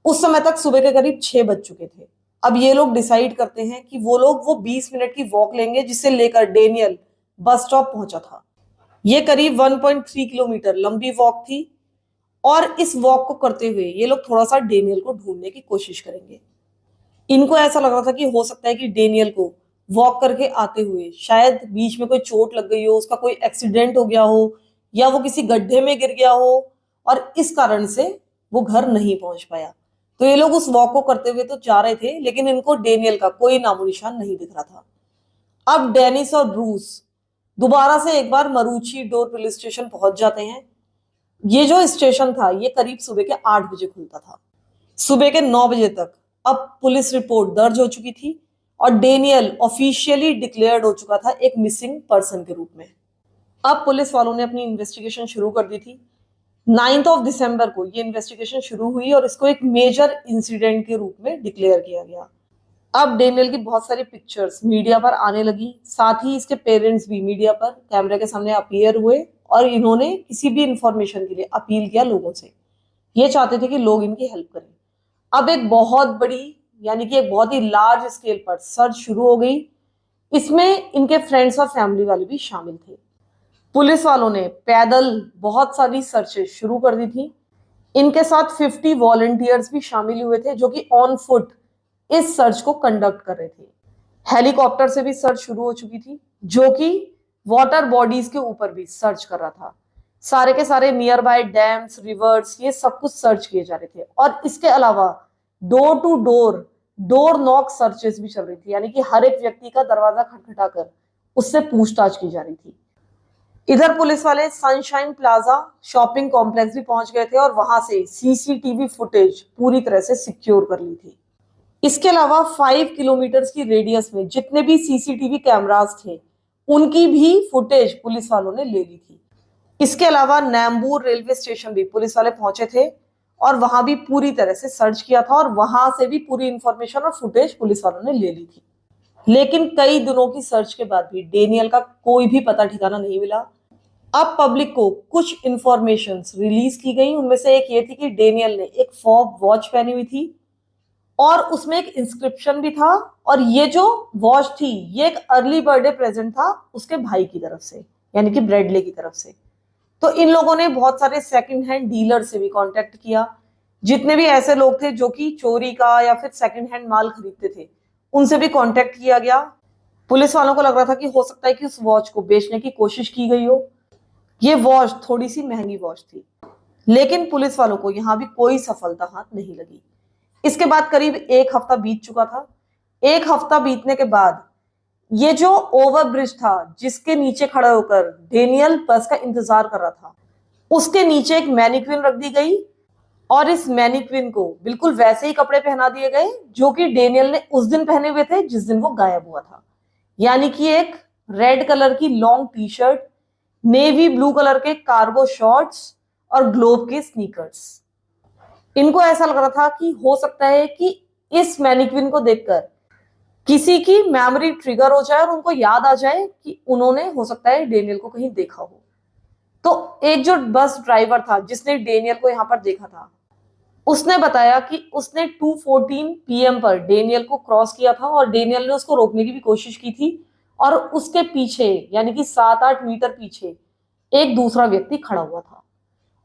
उस समय तक सुबह के करीब 6 बज चुके थे। अब ये लोग डिसाइड करते हैं कि वो 20 मिनट की वॉक लेंगे जिसे लेकर डेनियल बस स्टॉप पहुंचा था। ये करीब 1.3 किलोमीटर लंबी वॉक थी, और इस वॉक को करते हुए ये लोग थोड़ा सा डेनियल को ढूंढने की कोशिश करेंगे। इनको ऐसा लग रहा था कि हो सकता है कि डेनियल को वॉक करके आते हुए शायद बीच में कोई चोट लग गई हो, उसका कोई एक्सीडेंट हो गया हो, या वो किसी गड्ढे में गिर गया हो, और इस कारण से वो घर नहीं पहुंच पाया। तो ये लोग उस वॉक को करते हुए तो जा रहे थे, लेकिन इनको डेनियल का कोई नामो निशान नहीं दिख रहा था। अब डेनिस और ब्रूस दोबारा से एक बार मरूची डोर पुलिस स्टेशन पहुंच जाते हैं। ये जो स्टेशन था ये करीब सुबह के 8 बजे खुलता था। सुबह के 9 बजे तक अब पुलिस रिपोर्ट दर्ज हो चुकी थी, और डेनियल ऑफिशियली डिक्लेयर्ड हो चुका था एक मिसिंग पर्सन के रूप में। अब पुलिस वालों ने अपनी इन्वेस्टिगेशन शुरू कर दी थी। 9 दिसंबर को ये इन्वेस्टिगेशन शुरू हुई और इसको एक मेजर इंसिडेंट के रूप में डिक्लेयर किया गया। अब डेनियल की बहुत सारी पिक्चर्स मीडिया पर आने लगी, साथ ही इसके पेरेंट्स भी मीडिया पर कैमरे के सामने अपीयर हुए, और इन्होंने किसी भी इंफॉर्मेशन के लिए अपील किया लोगों से। ये चाहते थे कि लोग इनकी हेल्प करें। अब एक बहुत बड़ी यानी कि एक बहुत ही लार्ज स्केल पर सर्च शुरू हो गई। इसमें इनके फ्रेंड्स और फैमिली वाले भी शामिल थे। पुलिस वालों ने पैदल बहुत सारी सर्चेस शुरू कर दी थी। इनके साथ 50 वॉलंटियर्स भी शामिल हुए थे, जो कि ऑन फुट इस सर्च को कंडक्ट कर रहे थे। हेलीकॉप्टर से भी सर्च शुरू हो चुकी थी, जो कि वाटर बॉडीज के ऊपर भी सर्च कर रहा था। सारे के सारे नियर बाय डैम्स, रिवर्स, ये सब कुछ सर्च किए जा रहे थे। और इसके अलावा door to door door knock searches भी चल रही थी, यानी कि हर एक व्यक्ति का दरवाजा खटखटाकर उससे पूछताछ की जा रही थी। इधर पुलिस वाले सनशाइन प्लाजा शॉपिंग कॉम्प्लेक्स भी पहुंच गए थे, और वहां से सीसीटीवी फुटेज पूरी तरह से सिक्योर कर ली थी। इसके अलावा 5 किलोमीटर की रेडियस में जितने भी सीसीटीवी कैमरास थे उनकी भी फुटेज पुलिस वालों ने ले ली थी। इसके अलावा नैम्बूर रेलवे स्टेशन भी पुलिस वाले पहुंचे थे, और वहां भी पूरी तरह से सर्च किया था, और वहां से भी पूरी इंफॉर्मेशन और फुटेज पुलिस वालों ने ले ली थी। लेकिन कई दिनों की सर्च के बाद भी डेनियल का कोई भी पता ठिकाना नहीं मिला। अब पब्लिक को कुछ इंफॉर्मेशन रिलीज की गई। उनमें से एक ये थी कि डेनियल ने एक फॉब वॉच पहनी हुई थी, और उसमें एक इंस्क्रिप्शन भी था, और ये जो वॉच थी ये एक अर्ली बर्थडे प्रेजेंट था उसके भाई की तरफ से, यानी कि ब्रेडले की तरफ से। तो इन लोगों ने बहुत सारे सेकंड हैंड डीलर से भी कांटेक्ट किया। जितने भी ऐसे लोग थे जो कि चोरी का या फिर सेकंड हैंड माल खरीदते थे, उनसे भी कांटेक्ट किया गया। पुलिस वालों को लग रहा था कि हो सकता है कि उस वॉच को बेचने की कोशिश की गई हो। ये वॉच थोड़ी सी महंगी वॉच थी, लेकिन पुलिस वालों को यहां भी कोई सफलता हाथ नहीं लगी। इसके बाद करीब 1 हफ्ता बीत चुका था। 1 हफ्ता बीतने के बाद ये जो ओवरब्रिज था जिसके नीचे खड़ा होकर डेनियल बस का इंतजार कर रहा था, उसके नीचे एक मैनिक्विन रख दी गई, और इस मैनिक्विन को बिल्कुल वैसे ही कपड़े पहना दिए गए जो कि डेनियल ने उस दिन पहने हुए थे जिस दिन वो गायब हुआ था। यानी कि एक रेड कलर की long T shirt, navy blue colour के कार्गो शॉर्ट्स और ग्लोब के स्नीकर्स। इनको ऐसा लग रहा था कि हो सकता है कि इस मैनिक्विन को देखकर किसी की मेमोरी ट्रिगर हो जाए और उनको याद आ जाए कि उन्होंने हो सकता है डेनियल को कहीं देखा हो। तो एक जो बस ड्राइवर था जिसने डेनियल को यहाँ पर देखा था, उसने बताया कि उसने 2:14 PM पर डेनियल को क्रॉस किया था और डेनियल ने उसको रोकने की भी कोशिश की थी और उसके पीछे यानी कि 7-8 मीटर पीछे एक दूसरा व्यक्ति खड़ा हुआ था।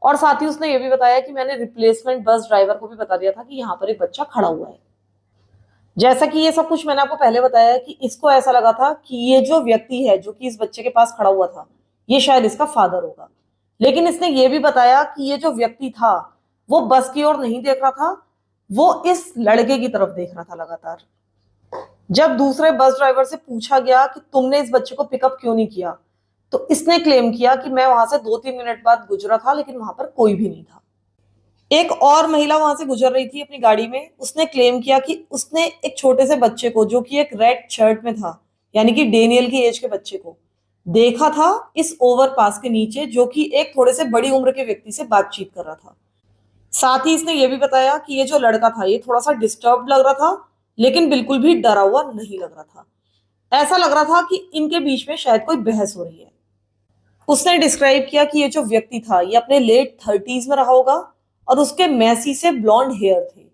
और साथ ही उसने ये भी बताया कि मैंने रिप्लेसमेंट बस ड्राइवर को भी बता दिया था कि यहाँ पर एक बच्चा खड़ा हुआ है। जैसा कि ये सब कुछ मैंने आपको पहले बताया कि इसको ऐसा लगा था कि ये जो व्यक्ति है जो कि इस बच्चे के पास खड़ा हुआ था, ये शायद इसका फादर होगा। लेकिन इसने ये भी बताया कि ये जो व्यक्ति था वो बस की ओर नहीं देख रहा था, वो इस लड़के की तरफ देख रहा था लगातार। जब दूसरे बस ड्राइवर से पूछा गया कि तुमने इस बच्चे को पिकअप क्यों नहीं किया, तो इसने क्लेम किया कि मैं वहां से 2-3 मिनट बाद गुजरा था लेकिन वहां पर कोई भी नहीं था। एक और महिला वहां से गुजर रही थी अपनी गाड़ी में, उसने क्लेम किया कि उसने एक छोटे से बच्चे को जो कि एक रेड शर्ट में था, यानी कि डेनियल की एज के बच्चे को देखा था इस ओवरपास के नीचे, जो कि एक थोड़े से बड़ी उम्र के व्यक्ति से बातचीत कर रहा था। साथ ही इसने ये भी बताया कि ये जो लड़का था ये थोड़ा सा डिस्टर्ब लग रहा था लेकिन बिल्कुल भी डरा हुआ नहीं लग रहा था। ऐसा लग रहा था कि इनके बीच में शायद कोई बहस हो रही है। उसने डिस्क्राइब किया कि ये जो व्यक्ति था ये अपने लेट 30s में रहा होगा और उसके मैसी से ब्लॉन्ड हेयर थे।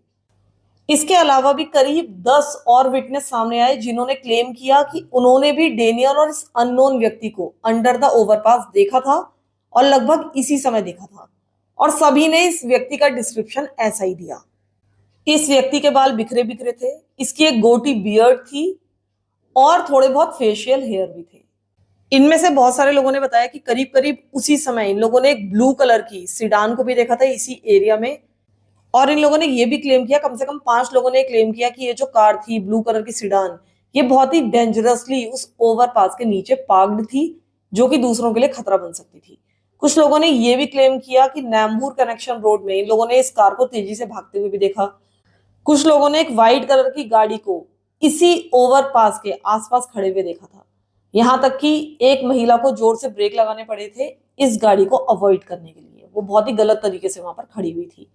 इसके अलावा भी करीब 10 और विटनेस सामने आए जिन्होंने क्लेम किया कि उन्होंने भी डेनियल और इस अननोन व्यक्ति को अंडर द ओवरपास देखा था और लगभग इसी समय देखा था, और सभी ने इस व्यक्ति का डिस्क्रिप्शन ऐसा ही दिया। इस व्यक्ति के बाल बिखरे बिखरे थे, इसकी एक गोटी बियर्ड थी और थोड़े बहुत फेशियल हेयर भी थे। इनमें से बहुत सारे लोगों ने बताया कि करीब करीब उसी समय इन लोगों ने एक ब्लू कलर की सिडान को भी देखा था इसी एरिया में। और इन लोगों ने ये भी क्लेम किया, कम से कम 5 लोगों ने क्लेम किया कि ये जो कार थी ब्लू कलर की सिडान, ये बहुत ही डेंजरसली उस ओवरपास के नीचे पार्क्ड थी, जो कि दूसरों के लिए खतरा बन सकती थी। कुछ लोगों ने ये भी क्लेम किया कि नैम्बूर कनेक्शन रोड में इन लोगों ने इस कार को तेजी से भागते हुए भी देखा। कुछ लोगों ने एक व्हाइट कलर की गाड़ी को इसी ओवरपास के आसपास खड़े हुए देखा था। यहां तक कि एक महिला को जोर से ब्रेक लगाने पड़े थे इस गाड़ी को अवॉइड करने के लिए, वो बहुत ही गलत तरीके से वहां पर खड़ी हुई थी।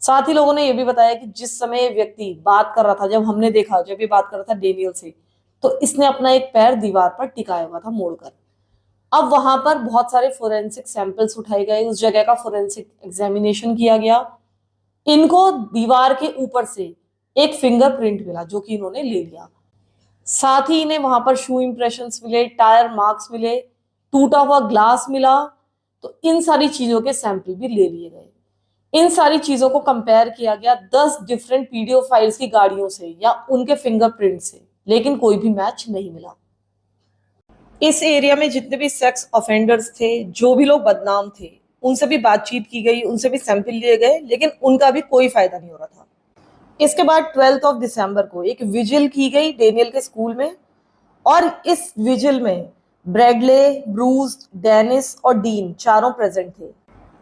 साथ ही लोगों ने यह भी बताया कि जिस समय व्यक्ति बात कर रहा था, जब हमने देखा जब ये बात कर रहा था डेनियल से, तो इसने अपना एक पैर दीवार पर टिकाया हुआ था मोड़कर। अब वहां पर बहुत सारे फोरेंसिक सैंपल्स उठाए गए, उस जगह का फोरेंसिक एग्जामिनेशन किया गया। इनको दीवार के ऊपर से एक फिंगरप्रिंट मिला जो कि इन्होंने ले लिया। साथ ही इन्हें वहां पर शू इंप्रेशंस मिले, टायर मार्क्स मिले, टूटा हुआ ग्लास मिला। तो इन सारी चीजों के सैंपल भी ले लिए गए। इन सारी चीजों को कंपेयर किया गया 10 डिफरेंट पीडीओ फाइल्स की गाड़ियों से या उनके फिंगरप्रिंट से, लेकिन कोई भी मैच नहीं मिला। इस एरिया में जितने भी सेक्स ऑफेंडर्स थे, जो भी लोग बदनाम थे, उनसे भी बातचीत की गई, उनसे भी सैंपल लिए गए, लेकिन उनका भी कोई फायदा नहीं हो रहा था। इसके बाद 12 दिसंबर को एक विजिल की गई डेनियल के स्कूल में, और इस विजिल में ब्रैडले, ब्रूस, डेनिस और डीन चारों प्रेजेंट थे।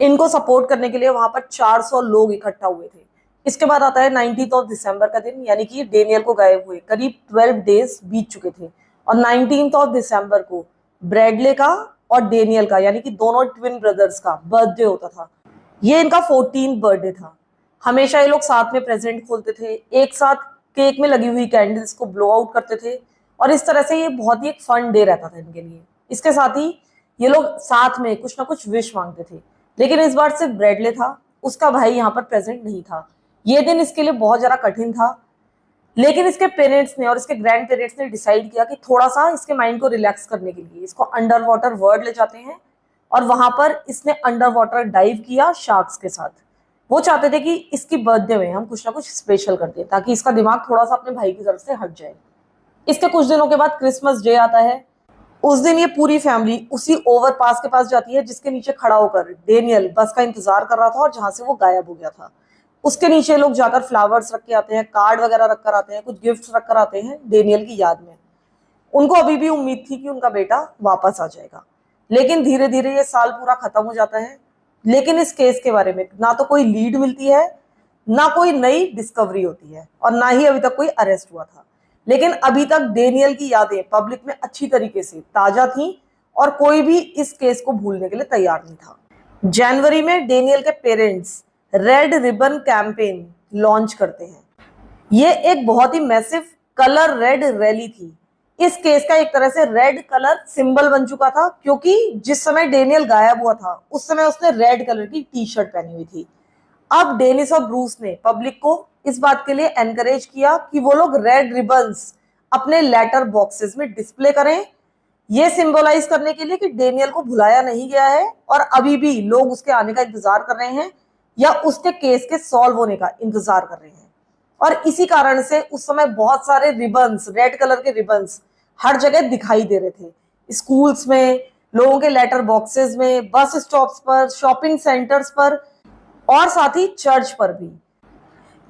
इनको सपोर्ट करने के लिए वहां पर 400 लोग इकट्ठा हुए थे। इसके बाद आता है 19 दिसंबर का दिन, यानी कि डेनियल को गायब हुए करीब 12 डेज बीत चुके थे, और 19 दिसंबर को ब्रैडले का और डेनियल का, यानी कि दोनों ट्विन ब्रदर्स का बर्थडे होता था। ये इनका 14th बर्थडे था। हमेशा ये लोग साथ में प्रेजेंट खोलते थे, एक साथ केक में लगी हुई कैंडल्स को ब्लो आउट करते थे, और इस तरह से ये बहुत ही एक फन डे रहता था इनके लिए। इसके साथ ही ये लोग साथ में कुछ ना कुछ विश मांगते थे, लेकिन इस बार सिर्फ ब्रैडले था, उसका भाई यहाँ पर प्रेजेंट नहीं था। ये दिन इसके लिए बहुत ज्यादा कठिन था, लेकिन इसके पेरेंट्स ने और इसके ग्रैंड पेरेंट्स ने डिसाइड किया कि थोड़ा सा इसके माइंड को रिलैक्स करने के लिए इसको अंडर वाटर वर्ल्ड ले जाते हैं, और वहां पर इसने अंडर वाटर डाइव किया शार्क्स के साथ। वो चाहते थे कि इसकी बर्थडे में हम कुछ ना कुछ स्पेशल कर दें ताकि इसका दिमाग थोड़ा सा अपने भाई की तरफ से हट जाए। इसके कुछ दिनों के बाद क्रिसमस डे आता है। उस दिन ये पूरी फैमिली उसी ओवरपास के पास जाती है जिसके नीचे खड़ा होकर डेनियल बस का इंतजार कर रहा था और जहां से वो गायब हो गया था। उसके नीचे लोग जाकर फ्लावर्स रख के आते हैं, कार्ड वगैरह रख कर आते हैं, कुछ गिफ्ट्स रख कर आते हैं डेनियल की याद में। उनको अभी भी उम्मीद थी कि उनका बेटा वापस आ जाएगा, लेकिन धीरे धीरे ये साल पूरा खत्म हो जाता है। लेकिन इस केस के बारे में ना तो कोई लीड मिलती है, ना कोई नई डिस्कवरी होती है, और ना ही अभी तक कोई अरेस्ट हुआ था। लेकिन अभी तक डेनियल की यादें पब्लिक में अच्छी तरीके से ताजा थी, और कोई भी इस केस को भूलने के लिए तैयार नहीं था। जनवरी में डेनियल के parents red ribbon campaign launch करते हैं। ये एक बहुत ही मैसिव कलर रेड रैली थी। इस केस का एक तरह से रेड कलर सिंबल बन चुका था, क्योंकि जिस समय डेनियल गायब हुआ था उस समय उसने रेड कलर की टी शर्ट पहनी हुई थी। अब डेनिस और ब्रूस ने पब्लिक को इस बात के लिए एनकरेज किया कि वो लोग रेड रिबन्स अपने लेटर बॉक्सेस में डिस्प्ले करें, ये सिंबलाइज करने के लिए कि डेनियल को भुलाया नहीं गया है और अभी भी लोग उसके आने का इंतजार कर रहे हैं या उसके केस के सॉल्व होने का इंतजार कर रहे हैं। और इसी कारण से उस समय बहुत सारे रिबन्स, रेड कलर के रिबन्स हर जगह दिखाई दे रहे थे, स्कूल्स में, लोगों के लेटर बॉक्सेस में, बस स्टॉप्स पर, शॉपिंग सेंटर्स पर और साथ ही चर्च पर भी।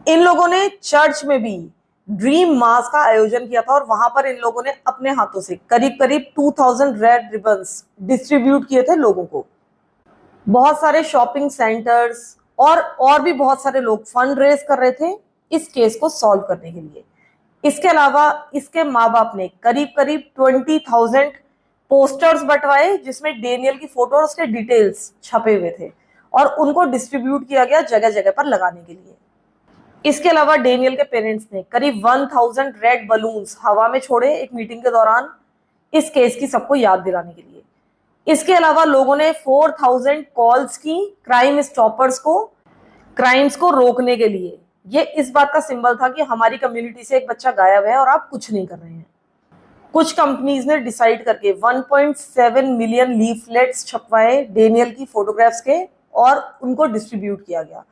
इन लोगों ने चर्च में भी ड्रीम मास का आयोजन किया था और वहां पर इन लोगों ने अपने हाथों से करीब करीब 2000 रेड रिबन्स डिस्ट्रीब्यूट किए थे लोगों को। बहुत सारे शॉपिंग सेंटर्स और भी बहुत सारे लोग फंड रेज कर रहे थे इस केस को सॉल्व करने के लिए। इसके अलावा इसके माँ बाप ने करीब करीब 20,000 पोस्टर्स बंटवाए जिसमें डेनियल की फोटो और उसके डिटेल्स छपे हुए थे और उनको डिस्ट्रीब्यूट किया गया जगह जगह पर लगाने के लिए। इसके अलावा डेनियल के पेरेंट्स ने करीब 1000 रेड बलून्स हवा में छोड़े एक मीटिंग के दौरान इस केस की सबको याद दिलाने के लिए। इसके अलावा लोगों ने 4000 कॉल्स की क्राइम स्टॉपर्स को, क्राइम्स को रोकने के लिए। ये इस बात का सिंबल था कि हमारी कम्युनिटी से एक बच्चा गायब है और आप कुछ नहीं कर रहे हैं। कुछ कंपनीज ने डिसाइड करके 1.7 मिलियन लीफलेट्स छपवाए डेनियल की फोटोग्राफ्स के और उनको डिस्ट्रीब्यूट किया गया।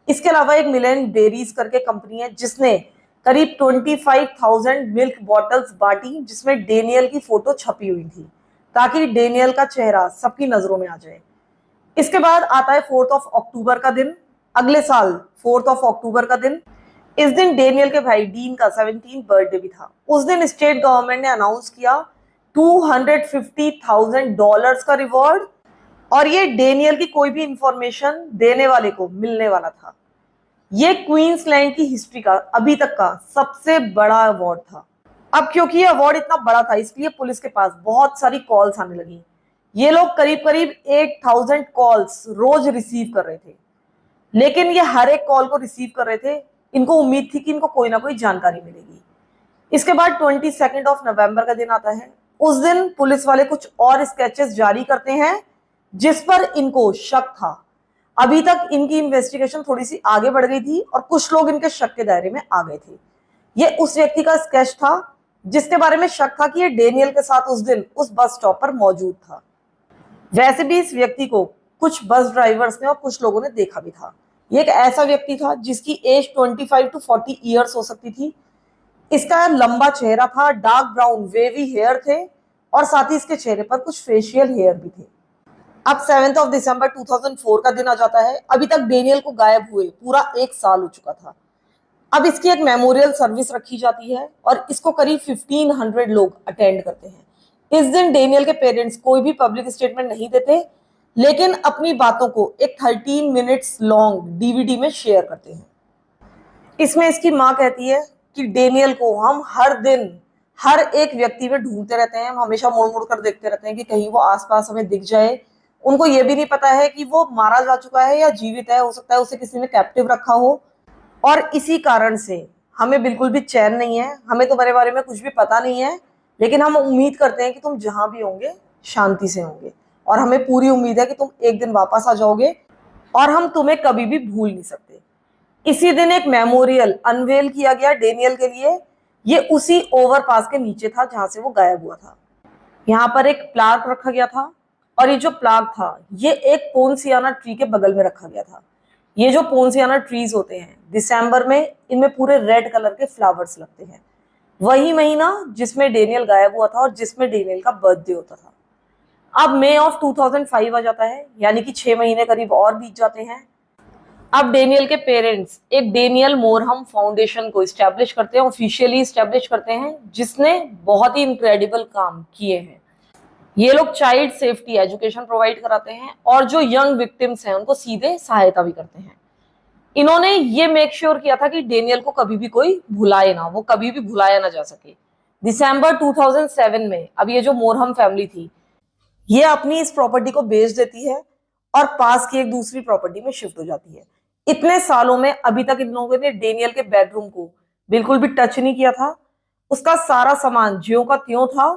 इसके अलावा एक मिलियन डेरीज करके कंपनी है जिसने करीब 25,000 मिल्क बॉटल्स बांटी जिसमें डेनियल की फोटो छपी हुई थी ताकि डेनियल का चेहरा सबकी नजरों में आ जाए। इसके बाद आता है 4 अक्टूबर का दिन, अगले साल 4 अक्टूबर का दिन। इस दिन डेनियल के भाई डीन का 17th बर्थडे भी था। उस दिन स्टेट गवर्नमेंट ने अनाउंस किया $250,000 का रिवॉर्ड और ये डेनियल की कोई भी इंफॉर्मेशन देने वाले को मिलने वाला था। ये क्वींसलैंड की हिस्ट्री का अभी तक का सबसे बड़ा अवार्ड था। अब क्योंकि ये अवार्ड इतना बड़ा था इसलिए पुलिस के पास बहुत सारी कॉल्स आने लगी। ये लोग करीब करीब 8000 कॉल्स रोज रिसीव कर रहे थे, लेकिन ये हर एक कॉल को रिसीव कर रहे थे, इनको उम्मीद थी कि इनको कोई ना कोई जानकारी मिलेगी। इसके बाद 22 नवंबर का दिन आता है। उस दिन पुलिस वाले कुछ और स्केचेस जारी करते हैं जिस पर इनको शक था। अभी तक इनकी इन्वेस्टिगेशन थोड़ी सी आगे बढ़ गई थी और कुछ लोग इनके शक के दायरे में आ गए थे। ये उस व्यक्ति का स्केच था जिसके बारे में शक था कि ये डेनियल के साथ उस दिन उस बस स्टॉप पर मौजूद था। वैसे भी इस व्यक्ति को कुछ बस ड्राइवर्स ने और कुछ लोगों ने देखा भी था। ये एक ऐसा व्यक्ति था जिसकी एज 25 to 40 ईयर्स हो सकती थी। इसका लंबा चेहरा था, डार्क ब्राउन वेवी हेयर थे और साथ ही इसके चेहरे पर कुछ फेशियल हेयर भी थे। अब 7 दिसंबर 2004 का दिन आ जाता है। अभी तक डेनियल को गायब हुए पूरा 1 साल हो चुका था। अब इसकी एक मेमोरियल सर्विस रखी जाती है और इसको करीब 1500 लोग अटेंड करते हैं। इस दिन डेनियल के पेरेंट्स कोई भी पब्लिक स्टेटमेंट नहीं देते, लेकिन अपनी बातों को एक 13 मिनट्स लॉन्ग डीवीडी में शेयर करते हैं। इसमें इसकी माँ कहती है कि डेनियल को हम हर दिन हर एक व्यक्ति में ढूंढते रहते हैं, हम हमेशा मुड़ मुड़ कर देखते रहते हैं कि कहीं वो आसपास हमें दिख जाए। उनको ये भी नहीं पता है कि वो मारा जा चुका है या जीवित है, हो सकता है उसे किसी ने कैप्टिव रखा हो और इसी कारण से हमें बिल्कुल भी चैन नहीं है। हमें तुम्हारे बारे में कुछ भी पता नहीं है, लेकिन हम उम्मीद करते हैं कि तुम जहां भी होंगे शांति से होंगे और हमें पूरी उम्मीद है कि तुम एक दिन वापस आ जाओगे और हम तुम्हें कभी भी भूल नहीं सकते। इसी दिन एक मेमोरियल अनवेल किया गया डेनियल के लिए। ये उसी ओवरपास के नीचे था जहां से वो गायब हुआ था। यहाँ पर एक प्लाक रखा गया था और ये जो प्लाक था ये एक पोन्सियाना ट्री के बगल में रखा गया था। ये जो पोन्सियाना ट्रीज होते हैं दिसंबर में इनमें पूरे रेड कलर के फ्लावर्स लगते हैं। वही महीना जिसमें डेनियल गायब हुआ था और जिसमें डेनियल का बर्थडे होता था। अब मई ऑफ 2005 आ जाता है, यानी कि 6 महीने करीब और बीत जाते हैं। अब डेनियल के पेरेंट्स एक डेनियल मोरहम फाउंडेशन को इस्टेब्लिश करते हैं, ऑफिशियली इस्टेब्लिश करते हैं, जिसने बहुत ही इनक्रेडिबल काम किए हैं। ये लोग चाइल्ड सेफ्टी एजुकेशन प्रोवाइड कराते हैं और जो यंग विक्टिम्स हैं उनको सीधे सहायता भी करते हैं। इन्होंने ये मेक श्योर किया था कि डेनियल को कभी भी कोई भुलाए ना, वो कभी भी भुलाया ना जा सके। दिसंबर 2007 में अब ये जो मोरहम फैमिली थी ये अपनी इस प्रॉपर्टी को बेच देती है और पास की एक दूसरी प्रॉपर्टी में शिफ्ट हो जाती है। इतने सालों में अभी तक इन लोगों ने डेनियल के बेडरूम को बिल्कुल भी टच नहीं किया था। उसका सारा सामान ज्यों का त्यों था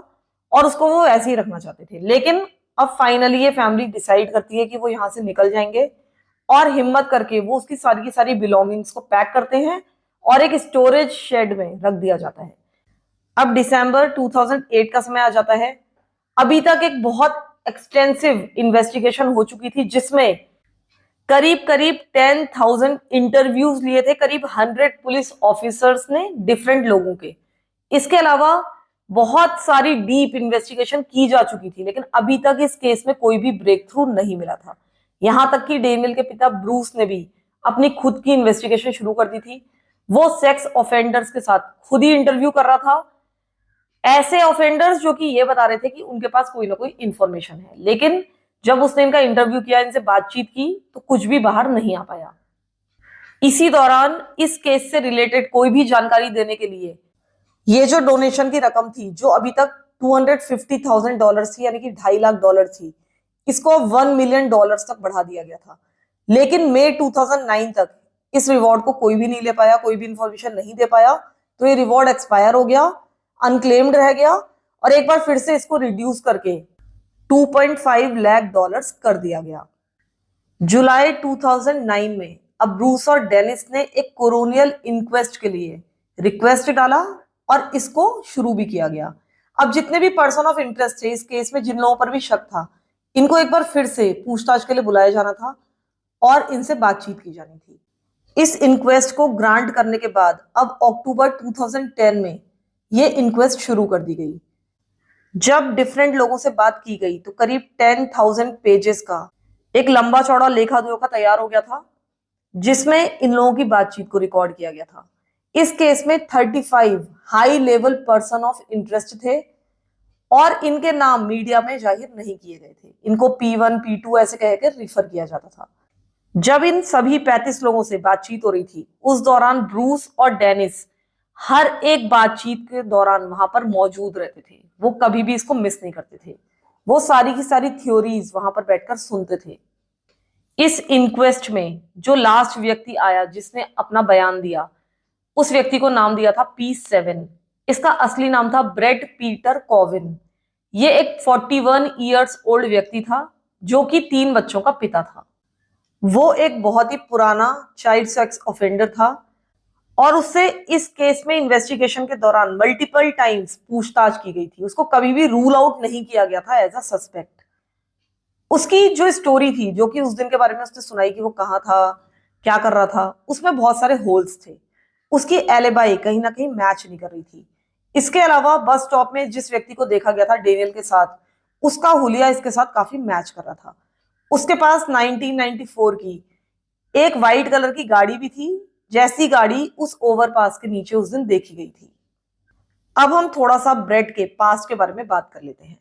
और उसको वो ऐसे ही रखना चाहते थे। लेकिन अब फाइनली ये फैमिली डिसाइड करती है कि वो यहाँ से निकल जाएंगे और हिम्मत करके वो उसकी सारी की सारी बिलोंगिंग्स को पैक करते हैं और एक स्टोरेज शेड में रख दिया जाता है। अब दिसंबर 2008 का समय आ जाता है। अभी तक एक बहुत एक्सटेंसिव इन्वेस्टिगेशन हो चुकी थी जिसमें करीब करीब 10,000 इंटरव्यूज लिए थे करीब 100 पुलिस ऑफिसर्स ने डिफरेंट लोगों के। इसके अलावा बहुत सारी डीप इन्वेस्टिगेशन की जा चुकी थी, लेकिन अभी तक इस केस में कोई भी ब्रेक थ्रू नहीं मिला था। यहां तक कि डेनियल के पिता ब्रूस ने भी अपनी खुद की इन्वेस्टिगेशन शुरू कर दी थी। वो सेक्स ऑफेंडर्स के साथ खुद ही इंटरव्यू कर रहा था, ऐसे ऑफेंडर्स जो कि ये बता रहे थे कि उनके पास कोई ना कोई इंफॉर्मेशन है। लेकिन जब उसने इनका इंटरव्यू किया, इनसे बातचीत की, तो कुछ भी बाहर नहीं आ पाया। इसी दौरान इस केस से रिलेटेड कोई भी जानकारी देने के लिए ये जो डोनेशन की रकम थी, जो अभी तक $250,000 थी, यानी कि $2.5 लाख थी, इसको $1 मिलियन तक बढ़ा दिया गया था। लेकिन मई 2009 तक इस रिवॉर्ड को कोई भी नहीं ले पाया, कोई भी इंफॉर्मेशन नहीं दे पाया। तो ये रिवॉर्ड एक्सपायर हो गया, अनक्लेम्ड रह गया और एक बार फिर से इसको रिड्यूस करके $2.5 लाख कर दिया गया। जुलाई 2009 में अब ब्रूस और डेनिस ने एक कोरोनियल इंक्वेस्ट के लिए रिक्वेस्ट डाला और इसको शुरू भी किया गया। अब जितने भी पर्सन ऑफ इंटरेस्ट थे इस केस में, जिन लोगों पर भी शक था, इनको एक बार फिर से पूछताछ के लिए बुलाया जाना था और इनसे बातचीत की जानी थी। इस इंक्वेस्ट को ग्रांट करने के बाद अब अक्टूबर 2010 में ये इंक्वेस्ट शुरू कर दी गई। जब डिफरेंट लोगों से बात की गई तो करीब 10,000 पेजेस का एक लंबा चौड़ा लेखा जोखा तैयार हो गया था, जिसमें इन लोगों की बातचीत को रिकॉर्ड किया गया था। इस केस में 35 high level person of interest थे और इनके नाम मीडिया में जाहिर नहीं किए गए थे। इनको P1 P2 ऐसे कहकर रिफर किया जाता था। जब इन सभी 35 लोगों से बातचीत हो रही थी, उस दौरान ब्रूस और डेनिस हर एक बातचीत के दौरान वहां पर मौजूद रहते थे। वो कभी भी इसको मिस नहीं करते थे। वो सारी की सारी थ्योरीज वहां पर बैठकर सुनते थे। इस इंक्वेस्ट में जो लास्ट व्यक्ति आया जिसने अपना बयान दिया, उस व्यक्ति को नाम दिया था P7। इसका असली नाम था ब्रेड पीटर कोविन। ये एक 41 ईयर्स ओल्ड व्यक्ति था जो कि 3 बच्चों का पिता था। वो एक बहुत ही पुराना चाइल्ड सेक्स ऑफेंडर था और उससे इस केस में इन्वेस्टिगेशन के दौरान मल्टीपल टाइम्स पूछताछ की गई थी। उसको कभी भी रूल आउट नहीं किया गया था एज अ सस्पेक्ट। उसकी जो स्टोरी थी, जो कि उस दिन के बारे में उसने सुनाई कि वो कहाँ था, क्या कर रहा था, उसमें बहुत सारे होल्स थे। उसकी एलिबाई कहीं ना कहीं मैच नहीं कर रही थी। इसके अलावा बस स्टॉप में जिस व्यक्ति को देखा गया था डेनियल के साथ, उसका हुलिया इसके साथ काफी मैच कर रहा था। उसके पास 1994 की एक व्हाइट कलर की गाड़ी भी थी, जैसी गाड़ी उस ओवरपास के नीचे उस दिन देखी गई थी। अब हम थोड़ा सा ब्रेड के पास्ट के बारे में बात कर लेते हैं।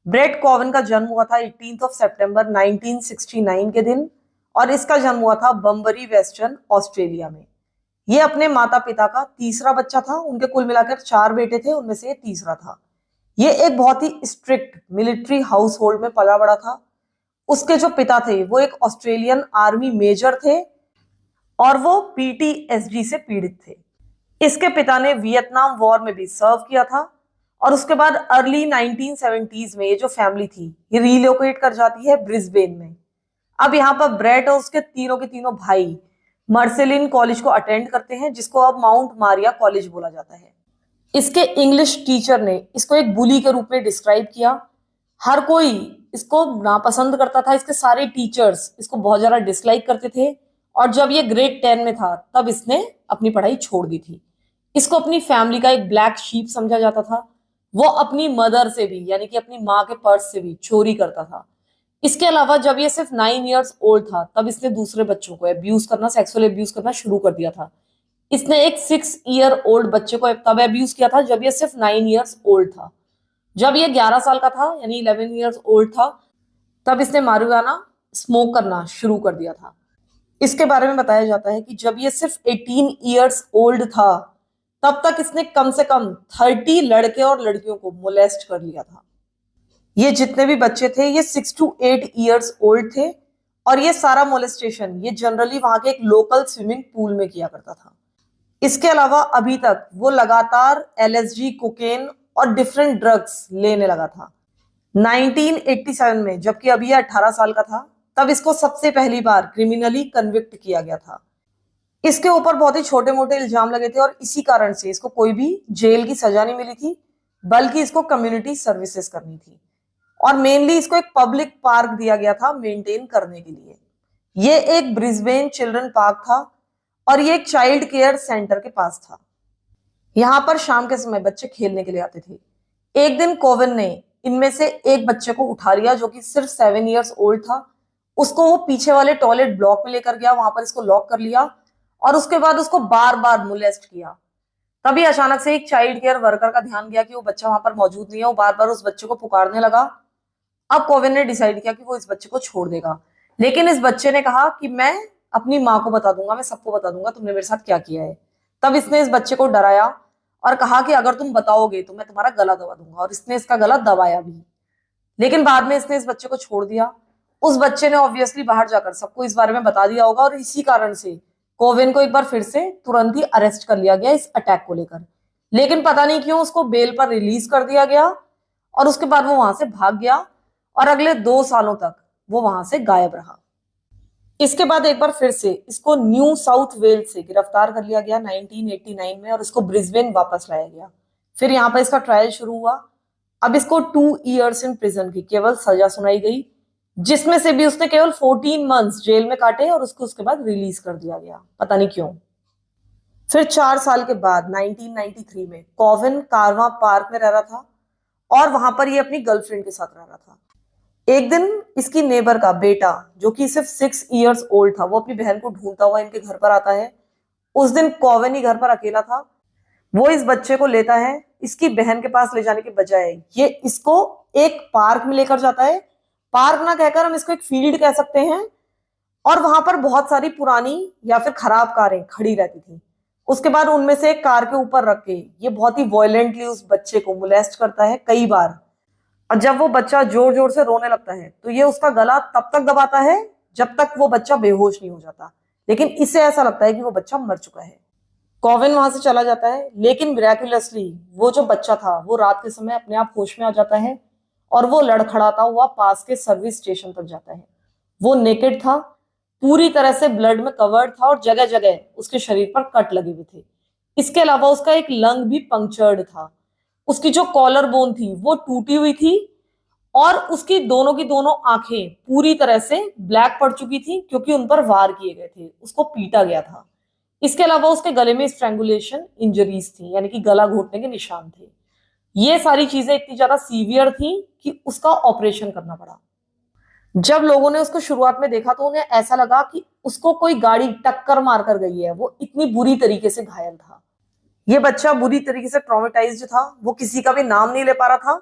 ब्रेड कोविन का जन्म हुआ था 18 सितंबर 1969 के दिन और इसका जन्म हुआ था बम्बरी वेस्टर्न ऑस्ट्रेलिया में। ये अपने माता पिता का तीसरा बच्चा था। उनके कुल मिलाकर 4 बेटे थे, उनमें से ये तीसरा था। ये एक बहुत ही स्ट्रिक्ट मिलिट्री हाउस होल्ड में पला बड़ा था। उसके जो पिता थे वो एक ऑस्ट्रेलियन आर्मी मेजर थे और वो PTSD से पीड़ित थे। इसके पिता ने वियतनाम वॉर में भी सर्व किया था और उसके बाद अर्ली 1970s में ये जो फैमिली थी ये रिलोकेट कर जाती है ब्रिस्बेन में। अब यहाँ पर ब्रेट और उसके तीनों के तीनों भाई मर्सेलिन कॉलेज को अटेंड करते हैं, जिसको अब माउंट मारिया कॉलेज बोला जाता है। इसके इंग्लिश टीचर ने इसको एक बुली के रूप में डिस्क्राइब किया। हर कोई इसको नापसंद करता था। इसके सारे टीचर्स इसको बहुत ज्यादा डिसलाइक करते थे और जब ये ग्रेड 10 में था तब इसने अपनी पढ़ाई छोड़ दी थी। इसको अपनी फैमिली का एक ब्लैक शीप समझा जाता था। वो अपनी मदर से भी, यानी कि अपनी माँ के पर्स से भी चोरी करता था। इसके अलावा जब ये सिर्फ 9 ईयर्स ओल्ड था तब इसने दूसरे बच्चों को अब्यूज करना, सेक्सुअल अब्यूज करना शुरू कर दिया था। इसने एक 6 ईयर ओल्ड बच्चे को तब अब्यूज किया था जब ये सिर्फ 9 ईयर्स ओल्ड था। जब ये 11 साल का था, यानी 11 ईयर्स ओल्ड था, तब इसने मारिजुआना स्मोक करना शुरू कर दिया था। इसके बारे में बताया जाता है कि जब ये सिर्फ 18 ईयर्स ओल्ड था तब तक इसने कम से कम 30 लड़के और लड़कियों को मोलेस्ट कर लिया था। ये जितने भी बच्चे थे ये 6 to 8 years ओल्ड थे, और ये सारा मोलेस्टेशन ये जनरली वहां के एक लोकल स्विमिंग पूल में किया करता था। इसके अलावा अभी तक वो लगातार एलएसडी, कोकेन और डिफरेंट ड्रग्स लेने लगा था। 1987 में, जबकि अभी ये 18 साल का था, तब इसको सबसे पहली बार क्रिमिनली कन्विक्ट किया गया था। इसके ऊपर बहुत ही छोटे मोटे इल्जाम लगे थे और इसी कारण से इसको कोई भी जेल की सजा नहीं मिली थी, बल्कि इसको कम्युनिटी सर्विसेज करनी थी, और मेनली इसको एक पब्लिक पार्क दिया गया था मेंटेन करने के लिए। ये एक ब्रिस्बेन चिल्ड्रन पार्क था और ये एक चाइल्ड केयर सेंटर के पास था। यहाँ पर शाम के समय बच्चे खेलने के लिए आते थे। एक दिन कोविन ने इनमें से एक बच्चे को उठा लिया जो कि सिर्फ 7 years ओल्ड था। उसको वो पीछे वाले टॉयलेट ब्लॉक में लेकर गया, वहां पर इसको लॉक कर लिया और उसके बाद उसको बार बार मोलेस्ट किया। तभी अचानक से एक चाइल्ड केयर वर्कर का ध्यान गया कि वो बच्चा वहां पर मौजूद नहीं है। वो बार बार उस बच्चे को पुकारने लगा। अब कोविन ने डिसाइड किया कि वो इस बच्चे को छोड़ देगा, लेकिन इस बच्चे ने कहा कि मैं अपनी माँ को बता दूंगा, मैं सबको बता दूंगा तुमने मेरे साथ क्या किया है। तब इसने इस बच्चे को डराया और कहा कि अगर तुम बताओगे तो मैं तुम्हारा गला दबा दूंगा, और इसने इसका गला दबाया भी। लेकिन बाद में इसने इस बच्चे को छोड़ दिया। उस बच्चे ने ऑब्वियसली बाहर जाकर सबको इस बारे में बता दिया होगा, और इसी कारण से कोविन को एक बार फिर से तुरंत ही अरेस्ट कर लिया गया इस अटैक को लेकर। लेकिन पता नहीं क्यों उसको बेल पर रिलीज कर दिया गया और उसके बाद वो वहां से भाग गया और अगले 2 सालों तक वो वहां से गायब रहा। इसके बाद एक बार फिर से इसको न्यू साउथ वेल्स से गिरफ्तार कर लिया गया 1989 में, और इसको ब्रिस्बेन वापस लाया गया। फिर यहाँ पर इसका ट्रायल शुरू हुआ। अब इसको 2 years इन प्रिजन की केवल सजा सुनाई गई, जिसमें से भी उसने केवल 14 months जेल में काटे और उसको उसके बाद रिलीज कर दिया गया, पता नहीं क्यों। फिर 4 साल के बाद 1993 में कोविन कारवा पार्क में रह रहा था और वहां पर ये अपनी गर्लफ्रेंड के साथ रह रहा था। एक दिन इसकी नेबर का बेटा जो कि सिर्फ 6 years ओल्ड था, वो अपनी बहन को ढूंढता हुआ इनके घर पर आता है। उस दिन कोविन ही घर पर अकेला था। वो इस बच्चे को लेता है, इसकी बहन के पास ले जाने के बजाय ये इसको एक पार्क में लेकर जाता है। पार्क ना कहकर हम इसको एक फील्ड कह सकते हैं। और वहां पर बहुत सारी पुरानी या फिर खराब कारें खड़ी रहती थी। उसके बाद उनमें से एक कार के ऊपर रख के ये बहुत ही वॉयलेंटली उस बच्चे को मोलेस्ट करता है कई बार। और जब वो बच्चा जोर जोर से रोने लगता है तो ये उसका गला तब तक दबाता है जब तक वो बच्चा बेहोश नहीं हो जाता, लेकिन इससे ऐसा लगता है कि वो बच्चा मर चुका है। कोविन वहां से चला जाता है, लेकिन मिराक्युलसली वो जो बच्चा था वो रात के समय अपने आप होश में आ जाता है और वो लड़खड़ाता हुआ पास के सर्विस स्टेशन तक जाता है। वो नेकेड था, पूरी तरह से ब्लड में कवर्ड था और जगह जगह उसके शरीर पर कट लगे हुए थे। इसके अलावा उसका एक लंग भी पंक्चर्ड था। उसकी जो कॉलर बोन थी वो टूटी हुई थी और उसकी की दोनों आंखें पूरी तरह से ब्लैक पड़ चुकी थी क्योंकि उन पर वार किए गए थे, उसको पीटा गया था। इसके अलावा उसके गले में स्ट्रैंगुलेशन इंजरीज थी, यानी कि गला घोटने के निशान थे। ये सारी चीजें इतनी ज्यादा सीवियर थी कि उसका ऑपरेशन करना पड़ा। जब लोगों ने उसको शुरुआत में देखा तो उन्हें ऐसा लगा कि उसको कोई गाड़ी टक्कर मार कर गई है, वो इतनी बुरी तरीके से घायल था। ये बच्चा बुरी तरीके से ट्रॉमेटाइज्ड था, वो किसी का भी नाम नहीं ले पा रहा था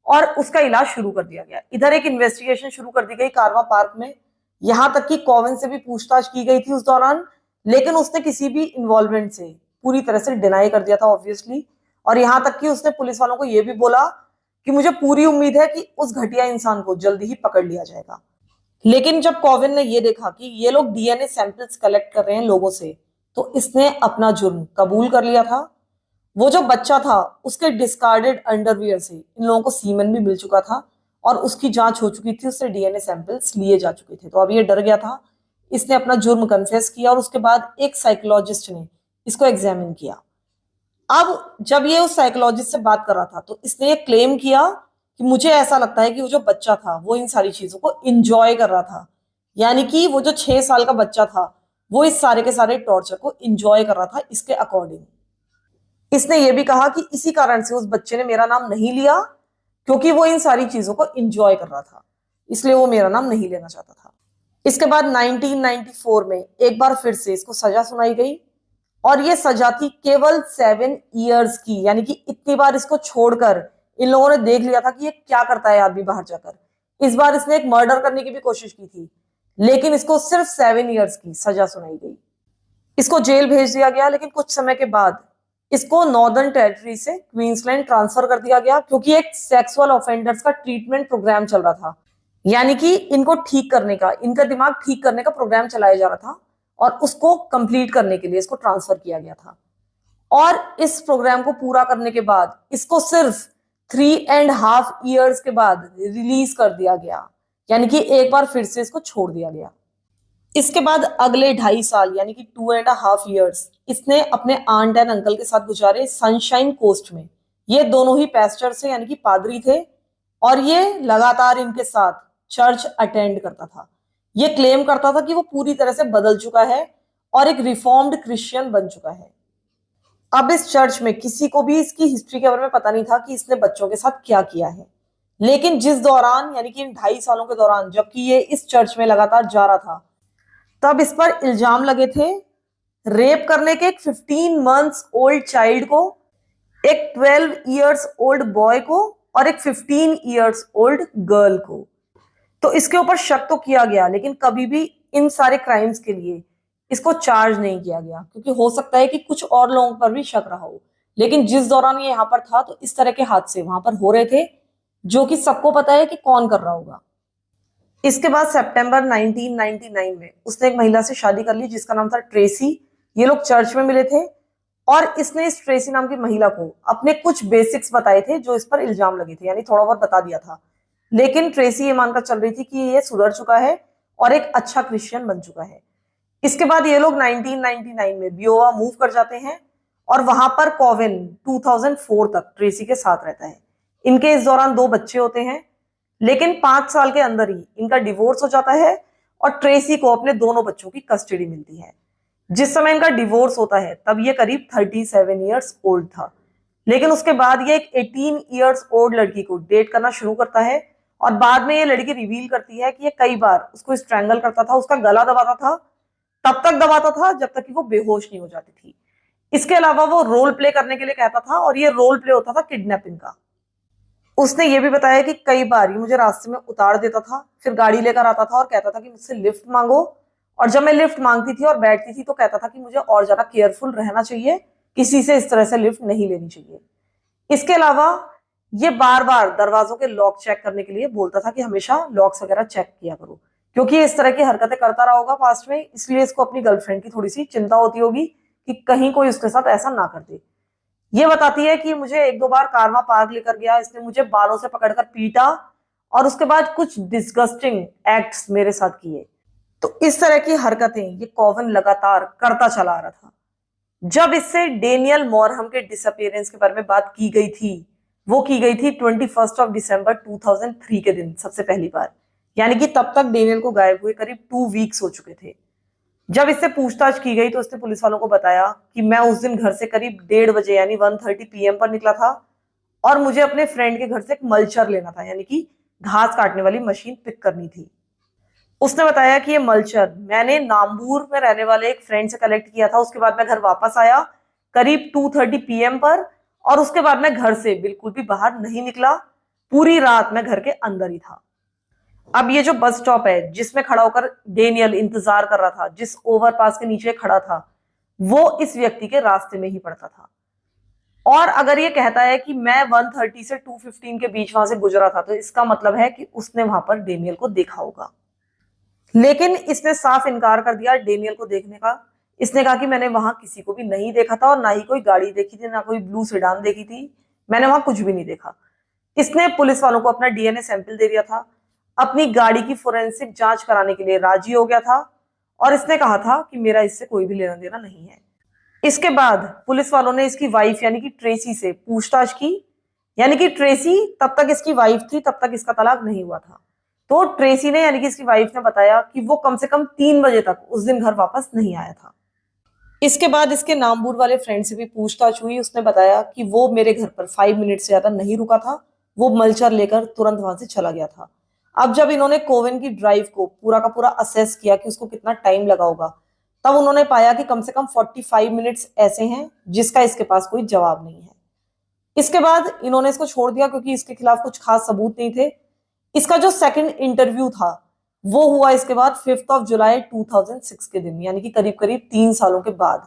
और उसका इलाज शुरू कर दिया गया। इधर एक इन्वेस्टिगेशन शुरू कर दी गई कारवा पार्क में। यहां तक कि कोविन से भी पूछताछ की गई थी उस दौरान, लेकिन उसने किसी भी इन्वॉल्वमेंट से पूरी तरह से डिनाई कर दिया था ऑब्वियसली। और यहां तक कि उसने पुलिस वालों को यह भी बोला कि मुझे पूरी उम्मीद है कि उस घटिया इंसान को जल्दी ही पकड़ लिया जाएगा। लेकिन जब कोविन ने यह देखा कि ये लोग डीएनए सैंपल्स कलेक्ट कर रहे हैं लोगों से, तो इसने अपना जुर्म कबूल कर लिया था। वो जो बच्चा था उसके डिस्कार्डेड अंडरवियर से इन लोगों को सीमेन भी मिल चुका था और उसकी जांच हो चुकी थी, उससे डीएनए सैंपल्स लिए जा चुके थे। तो अब ये डर गया था, इसने अपना जुर्म कन्फेस किया और उसके बाद एक साइकोलॉजिस्ट ने इसको एग्जामिन किया। अब जब ये उस साइकोलॉजिस्ट से बात कर रहा था तो इसने ये क्लेम किया कि मुझे ऐसा लगता है कि वो जो बच्चा था वो इन सारी चीजों को इंजॉय कर रहा था, यानी कि वो जो 6 साल का बच्चा था वो इस सारे के सारे टॉर्चर को इंजॉय कर रहा था इसके अकॉर्डिंग। इसने ये भी कहा कि इसी कारण से उस बच्चे ने मेरा नाम नहीं लिया, क्योंकि वो इन सारी चीजों को इंजॉय कर रहा था, इसलिए वो मेरा नाम नहीं लेना चाहता था। इसके बाद 1994 में एक बार फिर से इसको सजा सुनाई गई और ये सजा थी केवल 7 years की, यानी कि इतनी बार इसको छोड़कर इन लोगों ने देख लिया था कि ये क्या करता है आदमी बाहर जाकर। इस बार इसने एक मर्डर करने की भी कोशिश की थी, लेकिन इसको सिर्फ 7 years की सजा सुनाई गई। इसको जेल भेज दिया गया, लेकिन कुछ समय के बाद इसको नॉर्दर्न टेरिटरी से क्वींसलैंड ट्रांसफर कर दिया गया, क्योंकि एक सेक्सुअल ऑफेंडर्स का ट्रीटमेंट प्रोग्राम चल रहा था। यानी कि इनको ठीक करने का, इनका दिमाग ठीक करने का प्रोग्राम चलाया जा रहा था, और उसको कंप्लीट करने के लिए इसको ट्रांसफर किया गया था। और इस प्रोग्राम को पूरा करने के बाद इसको सिर्फ 3.5 years के बाद रिलीज कर दिया गया, यानी कि एक बार फिर से इसको छोड़ दिया गया। इसके बाद अगले 2.5 साल यानी कि 2.5 years इसने अपने आंट एंड अंकल के साथ गुजारे सनशाइन कोस्ट में। ये दोनों ही पैस्टर थे, यानी कि पादरी थे, और ये लगातार इनके साथ चर्च अटेंड करता था। ये क्लेम करता था कि वो पूरी तरह से बदल चुका है और एक रिफॉर्म्ड क्रिश्चियन बन चुका है। अब इस चर्च में किसी को भी इसकी हिस्ट्री के बारे में पता नहीं था कि इसने बच्चों के साथ क्या किया है। लेकिन जिस दौरान, यानी कि इन 2.5 सालों के दौरान, जबकि ये इस चर्च में लगातार जा रहा था, तब इस पर इल्जाम लगे थे रेप करने के एक 15 months ओल्ड चाइल्ड को, एक 12 years ओल्ड बॉय को, और एक 15 years ओल्ड गर्ल को। तो इसके ऊपर शक तो किया गया, लेकिन कभी भी इन सारे क्राइम्स के लिए इसको चार्ज नहीं किया गया, क्योंकि हो सकता है कि कुछ और लोगों पर भी शक रहा हो। लेकिन जिस दौरान ये यहाँ पर था, तो इस तरह के हादसे वहां पर हो रहे थे, जो कि सबको पता है कि कौन कर रहा होगा। इसके बाद सितंबर 1999 में उसने एक महिला से शादी कर ली, जिसका नाम था ट्रेसी। ये लोग चर्च में मिले थे, और इसने इस ट्रेसी नाम की महिला को अपने कुछ बेसिक्स बताए थे जो इस पर इल्जाम लगे थे, यानी थोड़ा बहुत बता दिया था। लेकिन ट्रेसी ये मानकर चल रही थी कि ये सुधर चुका है और एक अच्छा क्रिश्चियन बन चुका है। इसके बाद ये लोग 1999 में बियोवा मूव कर जाते हैं, और वहां पर कोविन 2004 तक ट्रेसी के साथ रहता है। इनके इस दौरान 2 बच्चे होते हैं, लेकिन 5 साल के अंदर ही इनका डिवोर्स हो जाता है, और ट्रेसी को अपने दोनों बच्चों की कस्टडी मिलती है। जिस समय इनका डिवोर्स होता है तब ये करीब 37 years ओल्ड था। लेकिन उसके बाद ये एक 18 years ओल्ड लड़की को डेट करना शुरू करता है, और बाद में ये लड़की रिवील करती है कि ये कई बार उसको स्ट्रैंगल करता था, उसका गला दबाता था, तब तक दबाता था जब तक कि वो बेहोश नहीं हो जाती थी। इसके अलावा वो रोल प्ले करने के लिए कहता था, और ये रोल प्ले होता था किडनैपिंग का। उसने ये भी बताया कि कई बार ये मुझे रास्ते में उतार देता था, फिर गाड़ी लेकर आता था और कहता था कि मुझसे लिफ्ट मांगो, और जब मैं लिफ्ट मांगती थी और बैठती थी तो कहता था कि मुझे और ज्यादा केयरफुल रहना चाहिए, किसी से इस तरह से लिफ्ट नहीं लेनी चाहिए। इसके अलावा ये बार बार दरवाजों के लॉक चेक करने के लिए बोलता था कि हमेशा लॉक्स वगैरह चेक किया करो, क्योंकि ये इस तरह की हरकतें करता रहा होगा पास्ट में, इसलिए इसको अपनी गर्लफ्रेंड की थोड़ी सी चिंता होती होगी कि कहीं कोई उसके साथ ऐसा ना कर दे। ये बताती है कि मुझे 1-2 बार कारवा पार्क लेकर गया, इसने मुझे बालों से पकड़कर पीटा, और उसके बाद कुछ डिस्गस्टिंग एक्ट्स मेरे साथ किए। तो इस तरह की हरकतें ये कोविन लगातार करता चला आ रहा था। जब इससे डेनियल मॉरहम के डिसअपियरेंस के बारे में बात की गई थी, वो की गई थी 21 दिसंबर 2003 के दिन सबसे पहली बार, यानी कि तब तक डेनियल को गायब हुए करीब 2 वीक्स हो चुके थे। जब इससे पूछताछ की गई तो उसने पुलिस वालों को बताया कि मैं उस दिन घर से करीब 1:30 बजे यानी 1:30 PM पर निकला था, और मुझे अपने फ्रेंड के घर से एक मल्चर लेना था, यानी कि घास काटने वाली मशीन पिक करनी थी। उसने बताया कि ये मल्चर मैंने नाम्बूर में रहने वाले एक फ्रेंड से कलेक्ट किया था। उसके बाद मैं घर वापस आया करीब 2:30 PM पर, और उसके बाद मैं घर से बिल्कुल भी बाहर नहीं निकला। पूरी रात मैं घर के अंदर ही था। अब ये जो बस स्टॉप है जिसमें खड़ा होकर डेनियल इंतजार कर रहा था, जिस ओवरपास के नीचे खड़ा था, वो इस व्यक्ति के रास्ते में ही पड़ता था। और अगर ये कहता है कि मैं 1:30 से 2:15 के बीच वहां से गुजरा था, तो इसका मतलब है कि उसने वहां पर डेनियल को देखा होगा। लेकिन इसने साफ इनकार कर दिया डेनियल को देखने का। इसने कहा कि मैंने वहां किसी को भी नहीं देखा था, और ना ही कोई गाड़ी देखी थी, ना कोई ब्लू सेडान देखी थी, मैंने वहां कुछ भी नहीं देखा। इसने पुलिस वालों को अपना DNA सैंपल दे दिया था, अपनी गाड़ी की फोरेंसिक जांच कराने के लिए राजी हो गया था, और इसने कहा था कि मेरा इससे कोई भी लेना देना नहीं है। इसके बाद पुलिस वालों ने इसकी वाइफ यानी कि ट्रेसी से पूछताछ की, यानी कि ट्रेसी तब तक इसकी वाइफ थी, तब तक इसका तलाक नहीं हुआ था। तो ट्रेसी ने यानी कि इसकी वाइफ ने बताया कि वो कम से कम 3 बजे तक उस दिन घर वापस नहीं आया था। इसके बाद इसके नामबूर वाले फ्रेंड से भी पूछताछ हुई। उसने बताया कि वो मेरे घर पर 5 मिनट से ज्यादा नहीं रुका था, वो मल्चर लेकर तुरंत वहां से चला गया था। अब जब इन्होंने कोविन की ड्राइव को पूरा का पूरा असेस किया कि उसको कितना टाइम लगा होगा, तब उन्होंने पाया कि कम से कम 45 मिनट्स ऐसे हैं जिसका इसके पास कोई जवाब नहीं है। इसके बाद इन्होंने इसको छोड़ दिया, क्योंकि इसके खिलाफ कुछ खास सबूत नहीं थे। इसका जो सेकंड इंटरव्यू था वो हुआ इसके बाद 5 जुलाई 2006 के दिन, यानी कि करीब करीब 3 सालों के बाद।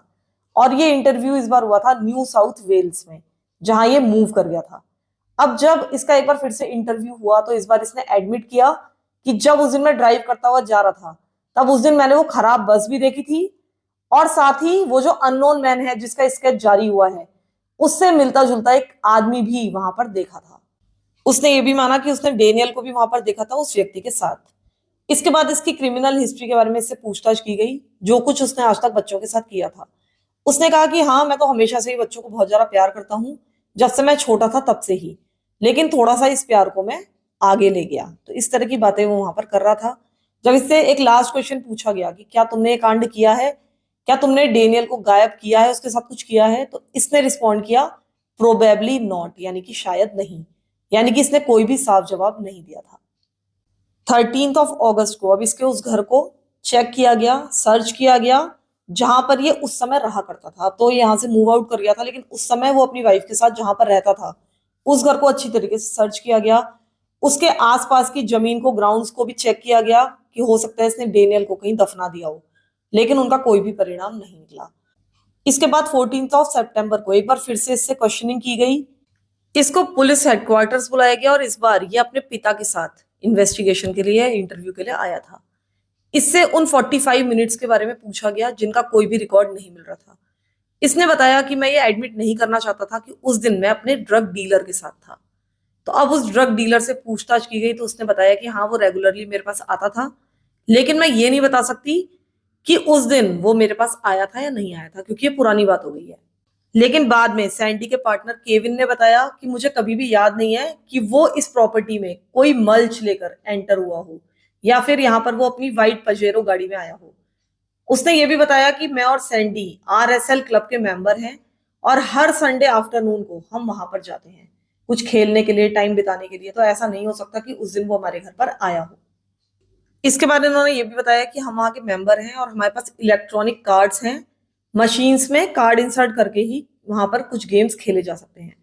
और ये इंटरव्यू इस बार हुआ था न्यू साउथ वेल्स में, जहां ये मूव कर गया था। अब जब इसका एक बार फिर से इंटरव्यू हुआ तो इस बार इसने एडमिट किया कि जब उस दिन मैं ड्राइव करता हुआ जा रहा था, तब उस दिन मैंने वो खराब बस भी देखी थी, और साथ ही वो जो अननोन मैन है जिसका स्केच जारी हुआ है, उससे मिलता जुलता एक आदमी भी वहां पर देखा था। उसने ये भी माना कि उसने डेनियल को भी वहां पर देखा था उस व्यक्ति के साथ। इसके बाद इसकी क्रिमिनल हिस्ट्री के बारे में इससे पूछताछ की गई, जो कुछ उसने आज तक बच्चों के साथ किया था। उसने कहा कि हाँ, मैं तो हमेशा से ही बच्चों को बहुत ज्यादा प्यार करता हूँ, जब से मैं छोटा था तब से ही, लेकिन थोड़ा सा इस प्यार को मैं आगे ले गया। तो इस तरह की बातें वो वहां पर कर रहा था। जब इससे एक लास्ट क्वेश्चन पूछा गया कि क्या तुमने ये कांड किया है, क्या तुमने डेनियल को गायब किया है, उसके साथ कुछ किया है, तो इसने रिस्पॉन्ड किया प्रोबेबली नॉट, यानी कि शायद नहीं। यानी कि इसने कोई भी साफ जवाब नहीं दिया था। 13 अगस्त को अब इसके उस घर को चेक किया गया, सर्च किया गया, जहां पर ये उस समय रहा करता था। तो यहाँ से मूव आउट कर गया था, लेकिन उस समय वो अपनी वाइफ के साथ जहां पर रहता था, उस घर को अच्छी तरीके से सर्च किया गया। उसके आसपास की जमीन को, ग्राउंड्स को भी चेक किया गया कि हो सकता है इसने डेनियल को कहीं दफना दिया हो, लेकिन उनका कोई भी परिणाम नहीं निकला। इसके बाद 14 सितंबर को एक बार फिर से इससे क्वेश्चनिंग की गई। इसको पुलिस हेडक्वार्टर्स बुलाया गया और इस बार ये अपने पिता के साथ इन्वेस्टिगेशन के लिए, इंटरव्यू के लिए आया था। इससे उन 45 मिनट्स के बारे में पूछा गया जिनका कोई भी रिकॉर्ड नहीं मिल रहा था। इसने बताया कि मैं ये एडमिट नहीं करना चाहता था कि उस दिन मैं अपने ड्रग डीलर के साथ था। तो अब उस ड्रग डीलर से पूछताछ की गई तो उसने बताया कि हाँ, वो रेगुलरली मेरे पास आता था, लेकिन मैं ये नहीं बता सकती कि उस दिन वो मेरे पास आया था या नहीं आया था, क्योंकि ये पुरानी बात हो गई है। लेकिन बाद में सैंडी के पार्टनर केविन ने बताया कि मुझे कभी भी याद नहीं है कि वो इस प्रॉपर्टी में कोई मल्च लेकर एंटर हुआ हो, या फिर यहाँ पर वो अपनी व्हाइट पजेरो गाड़ी में आया हो। उसने ये भी बताया कि मैं और सैंडी RSL क्लब के मेंबर हैं, और हर संडे आफ्टरनून को हम वहां पर जाते हैं कुछ खेलने के लिए, टाइम बिताने के लिए। तो ऐसा नहीं हो सकता कि उस दिन वो हमारे घर पर आया हो। इसके बाद इन्होंने ये भी बताया कि हम वहाँ के मेंबर हैं और हमारे पास इलेक्ट्रॉनिक कार्ड्स हैं, मशीन्स में कार्ड इंसर्ट करके ही वहां पर कुछ गेम्स खेले जा सकते हैं,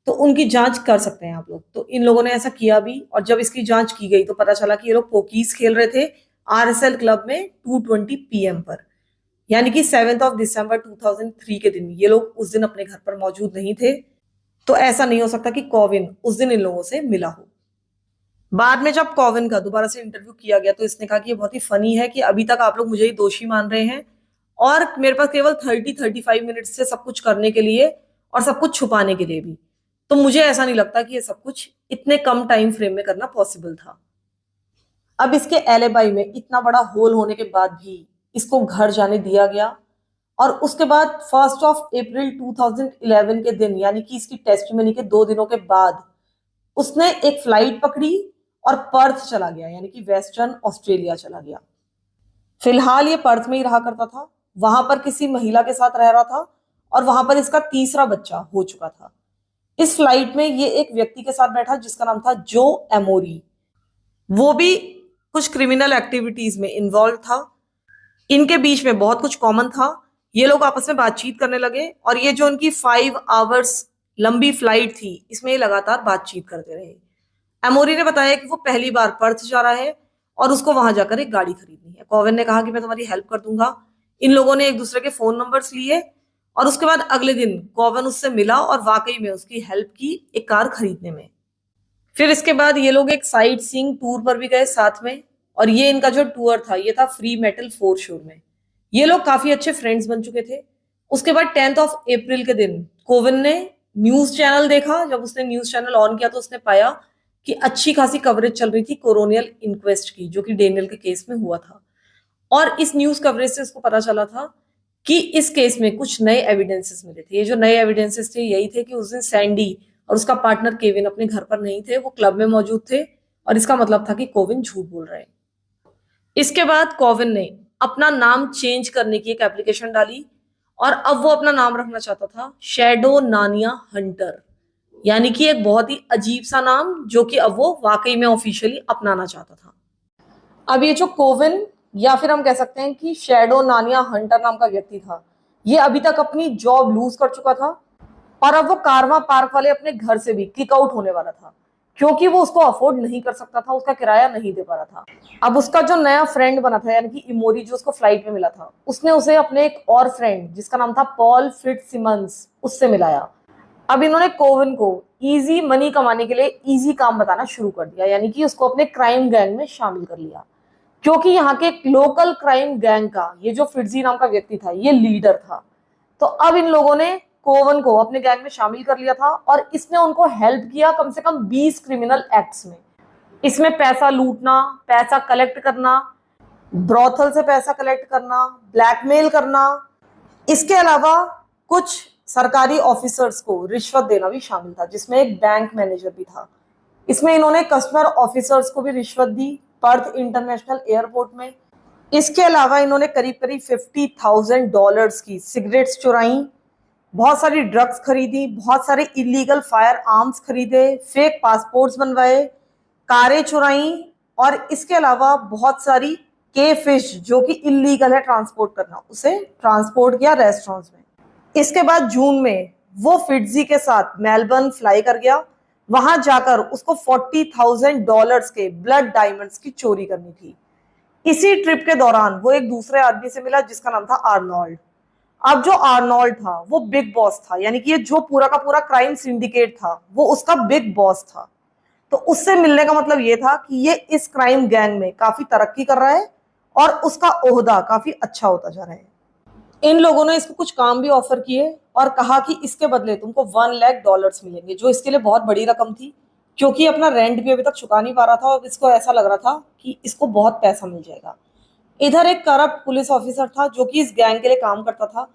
तो उनकी जांच कर सकते हैं आप लोग। तो इन लोगों ने ऐसा किया भी, और जब इसकी जांच की गई तो पता चला कि ये लोग पोकीज खेल रहे थे RSL क्लब में 2:20 PM पर, यानी कि 7 दिसंबर 2003 के दिन। ये लोग उस दिन अपने घर पर मौजूद नहीं थे, तो ऐसा नहीं हो सकता कि कोविन उस दिन इन लोगों से मिला हो। बाद में जब कोविन का दोबारा से इंटरव्यू किया गया तो इसने कहा कि ये बहुत ही फनी है कि अभी तक आप लोग मुझे ही दोषी मान रहे हैं, और मेरे पास केवल 30-35 मिनट से सब कुछ करने के लिए और सब कुछ छुपाने के लिए भी। तो मुझे ऐसा नहीं लगता कि ये सब कुछ इतने कम टाइम फ्रेम में करना पॉसिबल था। अब इसके एलिबाई में इतना बड़ा होल होने के बाद भी इसको घर जाने दिया गया, और उसके बाद 1 अप्रैल 2011 के दिन, यानी कि इसकी टेस्टिमनी के 2 दिनों के बाद, उसने एक फ्लाइट पकड़ी और पर्थ चला गया, यानी कि वेस्टर्न ऑस्ट्रेलिया चला गया। फिलहाल ये पर्थ में ही रहा करता था, वहां पर किसी महिला के साथ रह रहा था, और वहां पर इसका तीसरा बच्चा हो चुका था। इस फ्लाइट में ये एक व्यक्ति के साथ बैठा जिसका नाम था जो एमोरी। वो भी कुछ क्रिमिनल एक्टिविटीज में इन्वॉल्व था। इनके बीच में बहुत कुछ कॉमन था। ये लोग आपस में बातचीत करने लगे, और ये जो उनकी 5 आवर्स लंबी फ्लाइट थी, इसमें ये लगातार बातचीत करते रहे। एमोरी ने बताया कि वो पहली बार पर्थ जा रहा है और उसको वहां जाकर एक गाड़ी खरीदनी है। कोविन ने कहा कि मैं तुम्हारी हेल्प कर दूंगा। इन लोगों ने एक दूसरे के फोन नंबर्स लिए, और उसके बाद अगले दिन कोविन उससे मिला और वाकई में उसकी हेल्प की एक कार खरीदने में। फिर इसके बाद ये लोग एक साइट सीइंग टूर पर भी गए साथ में, और ये इनका जो टूर था ये था फ्री मेटल फोरशोर में। ये लोग काफी अच्छे फ्रेंड्स बन चुके थे। उसके बाद 10 अप्रैल के दिन कोविन ने न्यूज चैनल देखा। जब उसने न्यूज चैनल ऑन किया तो उसने पाया कि अच्छी खासी कवरेज चल रही थी कोरोनियल इंक्वेस्ट की, जो कि डेनियल के केस में हुआ था। और इस न्यूज कवरेज से उसको पता चला था कि इस केस में कुछ नए एविडेंसेस मिले थे। ये जो नए एविडेंसेस थे यही थे कि उस दिन सैंडी और उसका पार्टनर केविन अपने घर पर नहीं थे, वो क्लब में मौजूद थे, और इसका मतलब था कि कोविन झूठ बोल रहे हैं। इसके बाद कोविन ने अपना नाम चेंज करने की एक एप्लीकेशन डाली, और अब वो अपना नाम रखना चाहता था शैडो नानिया हंटर, यानी कि एक बहुत ही अजीब सा नाम जो कि अब वो वाकई में ऑफिशियली अपनाना चाहता था। अब ये जो कोविन, या फिर हम कह सकते हैं कि शैडो नानिया हंटर नाम का व्यक्ति था, ये अभी तक अपनी जॉब लूज कर चुका था, और अब वो कारवा पार्क वाले अपने घर से भी किक आउट होने वाला था। क्योंकि वो उसको अफोर्ड नहीं कर सकता था, उसका किराया नहीं दे पा रहा था। अब उसका जो नया फ्रेंड बना था, यानी कि इमोरी, जो उसको फ्लाइट में मिला था, उसने उसे अपने एक और फ्रेंड जिसका नाम था पॉल फिट्सिमन्स, उससे मिलाया। अब इन्होंने कोवन को इजी मनी कमाने के लिए इजी काम बताना शुरू कर दिया, यानी कि उसको अपने क्राइम गैंग में शामिल कर लिया। क्योंकि यहाँ के एक लोकल क्राइम गैंग का ये जो फिट्जी नाम का व्यक्ति था, ये लीडर था। तो अब इन लोगों ने कोवन को अपने गैंग में शामिल कर लिया था और इसने उनको हेल्प किया कम से कम 20 क्रिमिनल एक्ट्स में। इसमें पैसा लूटना, पैसा कलेक्ट करना, ब्रॉथल से पैसा कलेक्ट करना, ब्लैकमेल करना, इसके अलावा कुछ सरकारी ऑफिसर्स को रिश्वत देना भी शामिल था, जिसमें एक बैंक मैनेजर भी था। इसमें इन्होंने कस्टमर ऑफिसर्स को भी रिश्वत दी पर्थ इंटरनेशनल एयरपोर्ट में। इसके अलावा इन्होंने करीब करीब $50,000 की सिगरेट्स चुराई, बहुत सारी ड्रग्स खरीदी, बहुत सारे इलीगल फायर आर्म्स खरीदे, फेक पासपोर्ट्स बनवाए, कारें चुराई, और इसके अलावा बहुत सारी के फिश जो कि इलीगल है ट्रांसपोर्ट करना, उसे ट्रांसपोर्ट किया रेस्टोरेंट्स में। इसके बाद जून में वो फिट्जी के साथ मेलबर्न फ्लाई कर गया। वहां जाकर उसको $40,000 के ब्लड डायमंड्स की चोरी करनी थी। इसी ट्रिप के दौरान वो एक दूसरे आदमी से मिला जिसका नाम था आर्नोल्ड। अब जो आर्नोल्ड था वो बिग बॉस था, यानी कि ये जो पूरा का पूरा क्राइम सिंडिकेट था वो उसका बिग बॉस था। तो उससे मिलने का मतलब ये था कि ये इस क्राइम गैंग में काफी तरक्की कर रहा है और उसका ओहदा काफी अच्छा होता जा रहा है। इन लोगों ने इसको कुछ काम भी ऑफर किए और कहा कि इसके बदले तुमको $1 लाख मिलेंगे, जो इसके लिए बहुत बड़ी रकम थी, क्योंकि अपना रेंट भी अभी तक चुका नहीं पा रहा था और इसको ऐसा लग रहा था कि इसको बहुत पैसा मिल जाएगा। इधर एक करप्ट पुलिस ऑफिसर था जो कि इस गैंग के लिए काम करता था।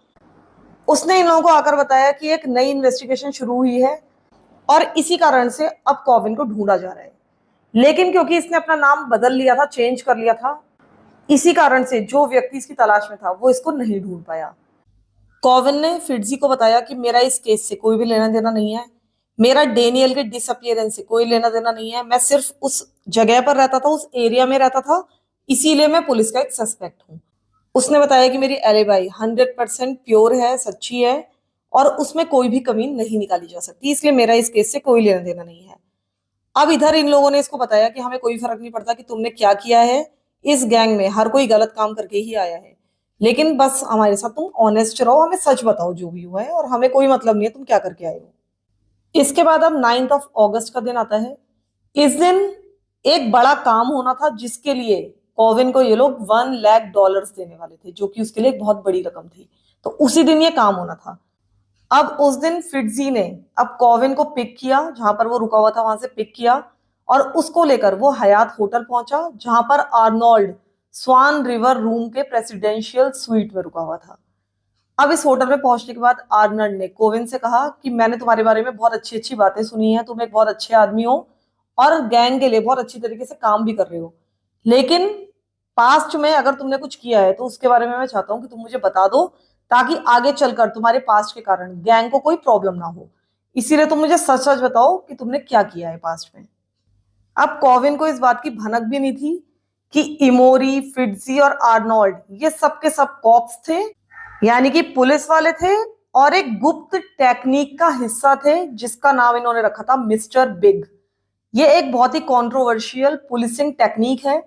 उसने इन लोगों को आकर बताया कि एक नई इन्वेस्टिगेशन शुरू हुई है और इसी कारण से अब कोविन को ढूंढा जा रहा है। लेकिन क्योंकि इसने अपना नाम बदल लिया था, चेंज कर लिया था, इसी कारण से जो व्यक्ति इसकी तलाश में था वो इसको नहीं ढूंढ पाया। कोविन ने फिट्जी को बताया कि मेरा इस केस से कोई भी लेना देना नहीं है, मेरा डेनियल के डिसअपियरेंस से कोई लेना देना नहीं है, मैं सिर्फ उस जगह पर रहता था, उस एरिया में रहता था, इसीलिए मैं पुलिस का एक सस्पेक्ट हूँ। उसने बताया कि मेरी एलिबाई 100% प्योर है, सच्ची है और उसमें कोई भी कमी नहीं निकाली जा सकती, इसलिए मेरा इस केस से कोई लेना देना नहीं है। अब इधर इन लोगों ने इसको बताया कि हमें कोई फर्क नहीं पड़ता कि तुमने क्या किया है, इस गैंग में हर कोई गलत काम करके ही आया है, लेकिन बस हमारे साथ तुम ऑनेस्ट रहो, हमें सच बताओ जो भी हुआ है, और हमें कोई मतलब नहीं है तुम क्या करके आए हो। इसके बाद अब 9 अगस्त का दिन आता है। इस दिन एक बड़ा काम होना था जिसके लिए कोविन को ये लोग $1 लाख देने वाले थे, जो कि उसके लिए एक बहुत बड़ी रकम थी। तो उसी दिन ये काम होना था। अब उस दिन फिट्जी ने अब कोविन को पिक किया, जहां पर वो रुका हुआ था वहां से पिक किया और उसको लेकर वो हयात होटल पहुंचा, जहां पर आर्नोल्ड स्वान रिवर रूम के प्रेसिडेंशियल स्वीट में रुका हुआ था। अब इस होटल में पहुंचने के बाद आर्नल्ड ने कोविन से कहा कि मैंने तुम्हारे बारे में बहुत अच्छी अच्छी बातें सुनी हैं, तुम एक बहुत अच्छे आदमी हो और गैंग के लिए बहुत अच्छी तरीके से काम भी कर रहे हो, लेकिन पास्ट में अगर तुमने कुछ किया है तो उसके बारे में मैं चाहता हूं कि तुम मुझे बता दो, ताकि आगे चलकर तुम्हारे पास्ट के कारण गैंग को कोई प्रॉब्लम ना हो। इसीलिए तुम मुझे सच सच बताओ कि तुमने क्या किया है पास्ट में। अब कोविन को इस बात की भनक भी नहीं थी कि इमोरी, फिट्जी और आर्नोल्ड ये सब के सब कॉप्स थे, यानी कि पुलिस वाले थे और एक गुप्त टेक्निक का हिस्सा थे जिसका नाम इन्होंने रखा था मिस्टर बिग। ये एक बहुत ही कंट्रोवर्शियल पुलिसिंग टेक्निक है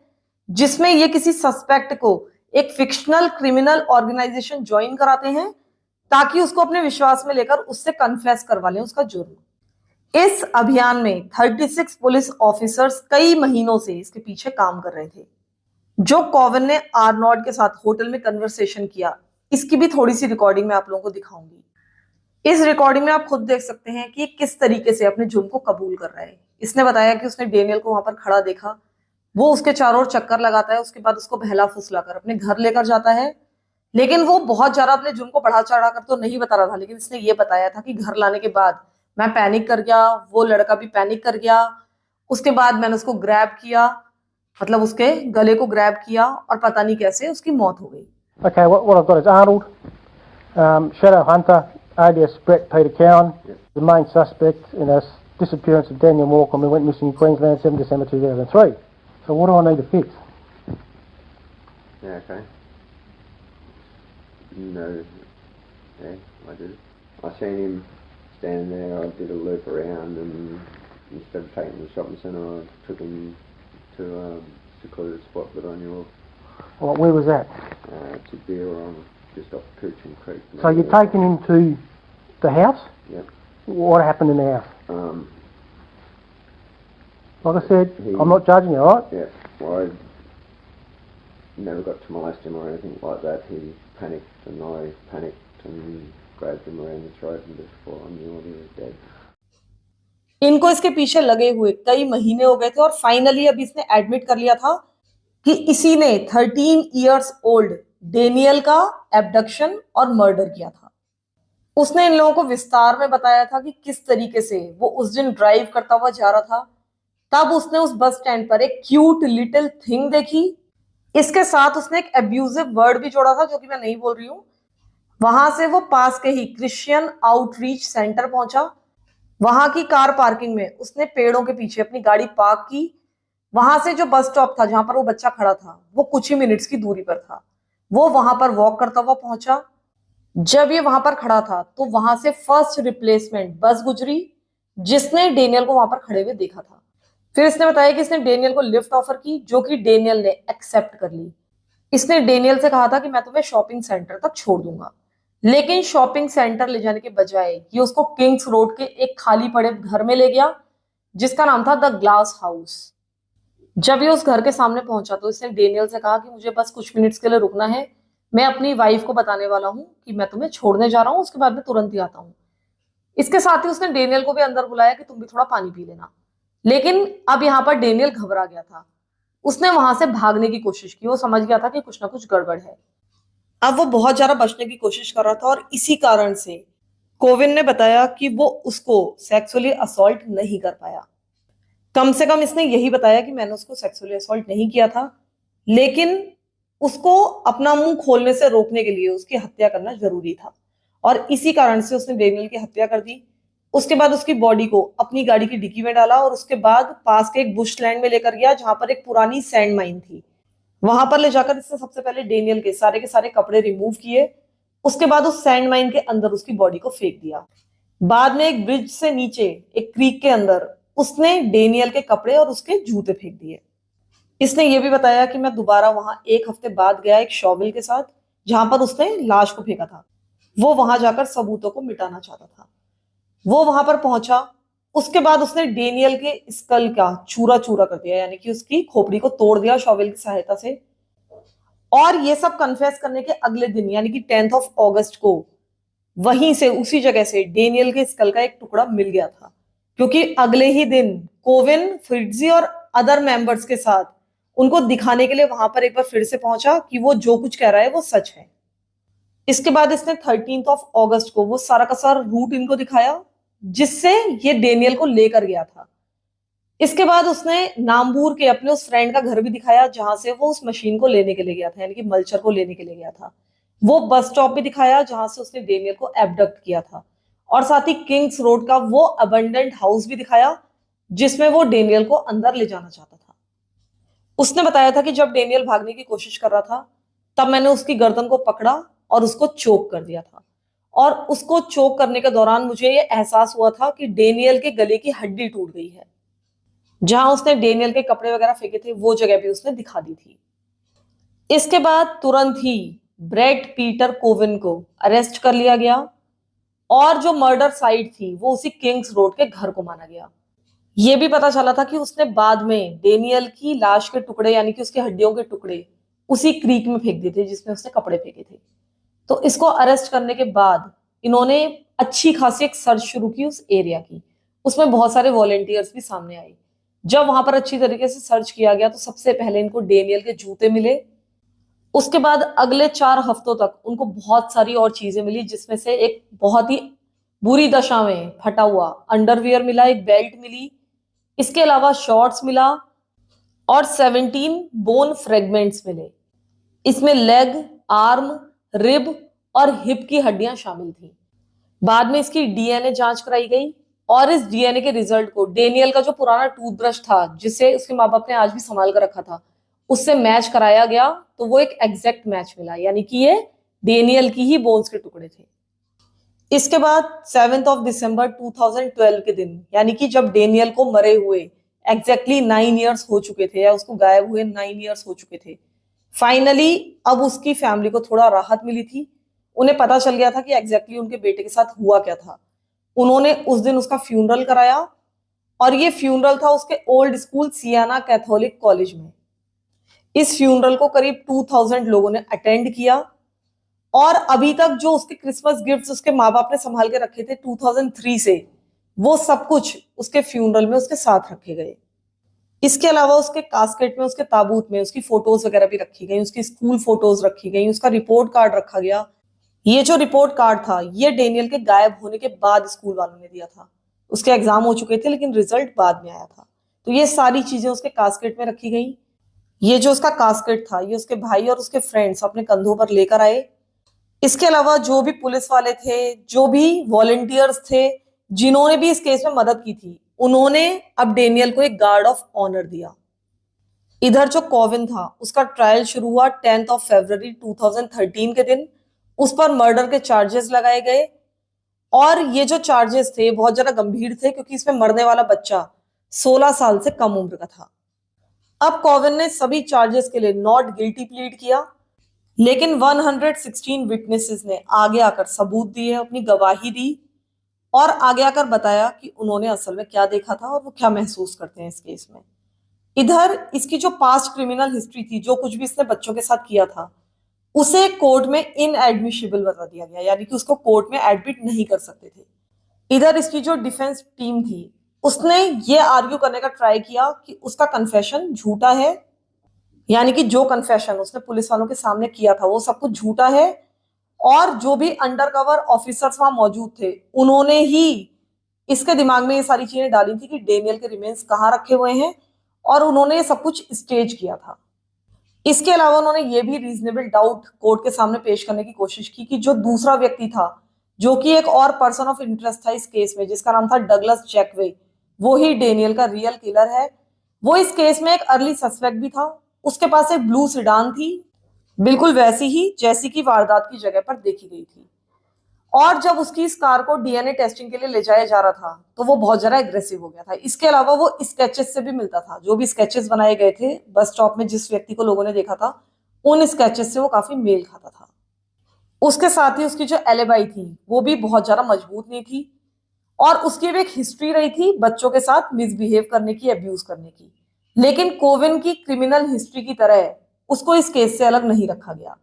जिसमें ये किसी सस्पेक्ट को एक फिक्शनल क्रिमिनल ऑर्गेनाइजेशन ज्वाइन कराते हैं ताकि उसको अपने विश्वास में लेकर उससे कन्फेस करवा लें उसका जुर्म। इस अभियान में 36 पुलिस ऑफिसर्स कई महीनों से इसके पीछे काम कर रहे थे। जो कोविन ने आर्नोल्ड के साथ होटल में कन्वर्सेशन किया, इसकी भी थोड़ी सी रिकॉर्डिंग मैं आप लोगों को दिखाऊंगी। इस रिकॉर्डिंग में आप खुद देख सकते हैं कि किस तरीके से अपने जुर्म को कबूल कर रहा है। इसने बताया कि उसने डेनियल को वहां पर खड़ा देखा, वो उसके चारों ओर चक्कर लगाता है, उसके बाद उसको बहला फुसलाकर अपने घर लेकर जाता है, लेकिन वो बहुत ज्यादा अपने जुर्म को बढ़ा चढ़ा कर तो नहीं बता रहा था, लेकिन इसने ये बताया था कि घर लाने के बाद मैं पैनिक कर गया, वो लड़का भी पैनिक कर गया, उसके बाद मैंने उसको ग्रैब किया, मतलब उसके गले को ग्रैब किया और पता नहीं कैसे उसकी मौत हो गई। Okay, what I've got is Arnold, Shadow Hunter, alias Brett Peter Cowan, the main suspect in the disappearance of Daniel Walker when he went missing in Queensland 7 December 2003. So what do I need to fix? Yeah, okay. No, yeah, I did. I seen him standing there, I did a loop around and instead of taking him to the shopping centre, I took him to a secluded spot that I knew of. Well, where was that? To Beer on just off Coochin Creek. So you're taking him to the house? Yep. What happened in the house? Like I said, He- I'm not judging you, all right? Yeah. Well, I never got to molest him or anything like that. He panicked and I panicked and grabbed him around the throat and before I knew it, he was dead. इनको इसके पीछे लगे हुए कई महीने हो गए थे और फाइनली अभी इसने एडमिट कर लिया था कि इसी ने 13 इयर्स ओल्ड डेनियल का एब्डक्शन और मर्डर किया था। उसने इन लोगों को विस्तार में बताया था कि किस तरीके से वो उस दिन ड्राइव करता हुआ जा रहा था। तब उसने उस बस स्टैंड पर एक क्यूट लिटिल थिंग देखी। इसके साथ उसने एक अब्यूजिव वर्ड भी जोड़ा था जो कि मैं नहीं बोल रही हूं। वहां से वो पास के ही क्रिश्चियन आउटरीच सेंटर पहुंचा। वहां की कार पार्किंग में उसने पेड़ों के पीछे अपनी गाड़ी पार्क की। वहां से जो बस स्टॉप था जहां पर वो बच्चा खड़ा था वो कुछ ही मिनट्स की दूरी पर था। वो वहां पर वॉक करता हुआ पहुंचा। जब ये वहां पर खड़ा था तो वहां से फर्स्ट रिप्लेसमेंट बस गुजरी जिसने डेनियल को वहां पर खड़े हुए देखा था। फिर इसने बताया कि इसने डेनियल को लिफ्ट ऑफर की जो कि डेनियल ने एक्सेप्ट कर ली। इसने डेनियल से कहा था कि मैं तुम्हें शॉपिंग सेंटर तक छोड़ दूंगा, लेकिन शॉपिंग सेंटर ले जाने के बजाय ये उसको किंग्स रोड के एक खाली पड़े घर में ले गया जिसका नाम था द ग्लास हाउस। जब ये उस घर के सामने पहुंचा तो इसने डेनियल से कहा कि मुझे बस कुछ मिनट्स के लिए रुकना है, मैं अपनी वाइफ को बताने वाला हूं कि मैं तुम्हें छोड़ने जा रहा हूं, उसके बाद मैं तुरंत ही आता हूं। इसके साथ ही उसने डेनियल को भी अंदर बुलाया कि तुम भी थोड़ा पानी पी लेना। लेकिन अब यहाँ पर डेनियल घबरा गया था। उसने वहां से भागने की कोशिश की। वो समझ गया था कि कुछ ना कुछ गड़बड़ है। अब वो बहुत ज्यादा बचने की कोशिश कर रहा था और इसी कारण से कोविन ने बताया कि वो उसको सेक्सुअली असॉल्ट नहीं कर पाया। कम से कम इसने यही बताया कि मैंने उसको सेक्सुअली असॉल्ट नहीं किया था, लेकिन उसको अपना मुंह खोलने से रोकने के लिए उसकी हत्या करना जरूरी था और इसी कारण से उसने डेनियल की हत्या कर दी। उसके बाद उसकी बॉडी को अपनी गाड़ी की डिक्की में डाला और उसके बाद पास के एक बुशलैंड में लेकर गया जहां पर एक पुरानी सैंड माइन थी। वहां पर ले जाकर इसने सबसे पहले डेनियल के सारे कपड़े रिमूव किए। उसके बाद उस सैंड माइन के अंदर उसकी बॉडी को फेंक दिया। बाद में एक ब्रिज से नीचे एक क्रीक के अंदर उसने डेनियल के कपड़े और उसके जूते फेंक दिए। इसने ये भी बताया कि मैं दोबारा वहां एक हफ्ते बाद गया एक शॉवेल के साथ जहां पर उसने लाश को फेंका था। वो वहां जाकर सबूतों को मिटाना चाहता था। वो वहां पर पहुंचा। उसके बाद उसने डेनियल के स्कल का चूरा चूरा कर दिया, यानी कि उसकी खोपड़ी को तोड़ दिया शॉवेल की सहायता से। और ये सब कन्फेस करने के अगले दिन यानी कि 10th ऑफ अगस्त को वहीं से उसी जगह से डेनियल के स्कल का एक टुकड़ा मिल गया था, क्योंकि अगले ही दिन कोविन, फ्रिट्जी और अदर मेंबर्स के साथ उनको दिखाने के लिए वहां पर एक बार फिर से पहुंचा कि वो जो कुछ कह रहा है वो सच है। इसके बाद इसने 13th ऑफ अगस्त को वो सारा का सारा रूट इनको दिखाया जिससे ये डेनियल को लेकर गया था। इसके बाद उसने नामबूर के अपने उस फ्रेंड का घर भी दिखाया जहां से वो उस मशीन को लेने के लिए गया था, यानी कि मल्चर को लेने के लिए गया था। वो बस स्टॉप भी दिखाया जहां से उसने डेनियल को एब्डक्ट किया था और साथ ही किंग्स रोड का वो अबंडेंट हाउस भी दिखाया जिसमें वो डेनियल को अंदर ले जाना चाहता था। उसने बताया था कि जब डेनियल भागने की कोशिश कर रहा था तब मैंने उसकी गर्दन को पकड़ा और उसको चोक कर दिया था और उसको चोक करने के दौरान मुझे ये एहसास हुआ था कि डेनियल के गले की हड्डी टूट गई है। जहां उसने डेनियल के कपड़े वगैरह फेंके थे वो जगह भी उसने दिखा दी थी। इसके बाद तुरंत ही ब्रैड पीटर कोविन को अरेस्ट कर लिया गया और जो मर्डर साइट थी वो उसी किंग्स रोड के घर को माना गया। ये भी पता चला था कि उसने बाद में डेनियल की लाश के टुकड़े यानी कि उसकी हड्डियों के टुकड़े उसी क्रीक में फेंक दिए थे जिसमें उसने कपड़े फेंके थे। तो इसको अरेस्ट करने के बाद इन्होंने अच्छी खासी एक सर्च शुरू की उस एरिया की। उसमें बहुत सारे वॉलेंटियर्स भी सामने आए। जब वहां पर अच्छी तरीके से सर्च किया गया तो सबसे पहले इनको डेनियल के जूते मिले। उसके बाद अगले 4 हफ्तों तक उनको बहुत सारी और चीजें मिली जिसमें से एक बहुत ही बुरी दशा में फटा हुआ अंडरवियर मिला, एक बेल्ट मिली, इसके अलावा शॉर्ट्स मिला और 17 बोन फ्रेगमेंट्स मिले। इसमें लेग, आर्म, रिब और हिप की हड्डियां शामिल थी। बाद में इसकी डीएनए जांच कराई गई और इस डीएनए के रिजल्ट को डेनियल का जो पुराना टूथब्रश था जिसे उसके माँ बाप ने आज भी संभाल कर रखा था उससे मैच कराया गया तो वो एक एग्जैक्ट मैच मिला, यानी कि ये डेनियल की ही बोन्स के टुकड़े थे। इसके बाद 7 दिसंबर 2012 के दिन, यानी कि जब डेनियल को मरे हुए एग्जैक्टली 9 इयर्स हो चुके थे, या उसको गायब हुए 9 इयर्स हो चुके थे, फाइनली अब उसकी फैमिली को थोड़ा राहत मिली थी। उन्हें पता चल गया था कि एग्जैक्टली उनके बेटे के साथ हुआ क्या था। उन्होंने उस दिन उसका फ्यूनरल कराया, और ये फ्यूनरल था उसके ओल्ड स्कूल सियाना कैथोलिक कॉलेज में। इस फ्यूनरल को करीब 2000 लोगों ने अटेंड किया, और अभी तक जो उसके क्रिसमस गिफ्ट्स उसके माँ बाप ने संभाल के रखे थे 2003 से, वो सब कुछ उसके फ्यूनरल में उसके साथ रखे गए। इसके अलावा उसके कास्केट में, उसके ताबूत में उसकी फोटोज वगैरह भी रखी गई, उसकी स्कूल फोटोज रखी गई, उसका रिपोर्ट कार्ड रखा गया। ये जो रिपोर्ट कार्ड था, ये डेनियल के गायब होने के बाद स्कूल वालों ने दिया था। उसके एग्जाम हो चुके थे, लेकिन रिजल्ट बाद में आया था। तो ये सारी चीजें उसके कास्केट में रखी गई। ये जो उसका कास्केट था, ये उसके भाई और उसके फ्रेंड्स अपने कंधों पर लेकर आए। इसके अलावा जो भी पुलिस वाले थे, जो भी वॉलंटियर्स थे, जिन्होंने भी इस केस में मदद की थी, उन्होंने अब डेनियल को एक गार्ड ऑफ ऑनर दिया। इधर जो कोविन था, उसका ट्रायल शुरू हुआ 10 फरवरी 2013 के दिन। उस पर मर्डर के चार्जेस लगाए गए, और ये जो चार्जेस थे बहुत ज्यादा गंभीर थे, क्योंकि इसमें मरने वाला बच्चा 16 साल से कम उम्र का था। अब कोविन ने सभी चार्जेस के लिए नॉट गिल्टी प्लीड किया, लेकिन 116 विटनेसेस ने आगे आकर सबूत दिए, अपनी गवाही दी, और आगे आकर बताया कि उन्होंने असल में क्या देखा था और वो क्या महसूस करते हैं इस केस में। इधर इसकी जो पास्ट क्रिमिनल हिस्ट्री थी, जो कुछ भी इसने बच्चों के साथ किया था, उसे कोर्ट में इनएडमिशिबल बता दिया गया, यानी कि उसको कोर्ट में एडमिट नहीं कर सकते थे। इधर इसकी जो डिफेंस टीम थी, उसने ये आर्ग्यू करने का ट्राई किया कि उसका कन्फेशन झूठा है, यानी कि जो कन्फेशन उसने पुलिस वालों के सामने किया था वो सब कुछ झूठा है, और जो भी अंडरकवर ऑफिसर्स वहां मौजूद थे, उन्होंने ही इसके दिमाग में ये सारी चीजें डाली थी कि डेनियल के रिमेन्स कहाँ रखे हुए हैं, और उन्होंने ये सब कुछ स्टेज किया था। इसके अलावा उन्होंने ये भी रीजनेबल डाउट कोर्ट के सामने पेश करने की कोशिश की कि जो दूसरा व्यक्ति था, जो कि एक और पर्सन ऑफ इंटरेस्ट था इस केस में, जिसका नाम था डगलस जैकवे, वो ही डेनियल का रियल किलर है। वो इस केस में एक अर्ली सस्पेक्ट भी था। उसके पास एक ब्लू सिडान थी, बिल्कुल वैसी ही जैसी की वारदात की जगह पर देखी गई थी। और जब उसकी इस कार को डीएनए टेस्टिंग के लिए ले जाया जा रहा था, तो वो बहुत ज्यादा एग्रेसिव हो गया था। इसके अलावा वो स्केचेस से भी मिलता था, जो भी स्केचेस बनाए गए थे बस स्टॉप में जिस व्यक्ति को लोगों ने देखा था, उन स्केचेस से वो काफी मेल खाता था। उसके साथ ही उसकी जो एलिबाई थी, वो भी बहुत ज्यादा मजबूत नहीं थी, और उसकी भी एक हिस्ट्री रही थी बच्चों के साथ मिसबिहेव करने की, अब्यूज करने की। लेकिन कोविन की क्रिमिनल हिस्ट्री की तरह उसको इस केस से अलग नहीं रखा गया।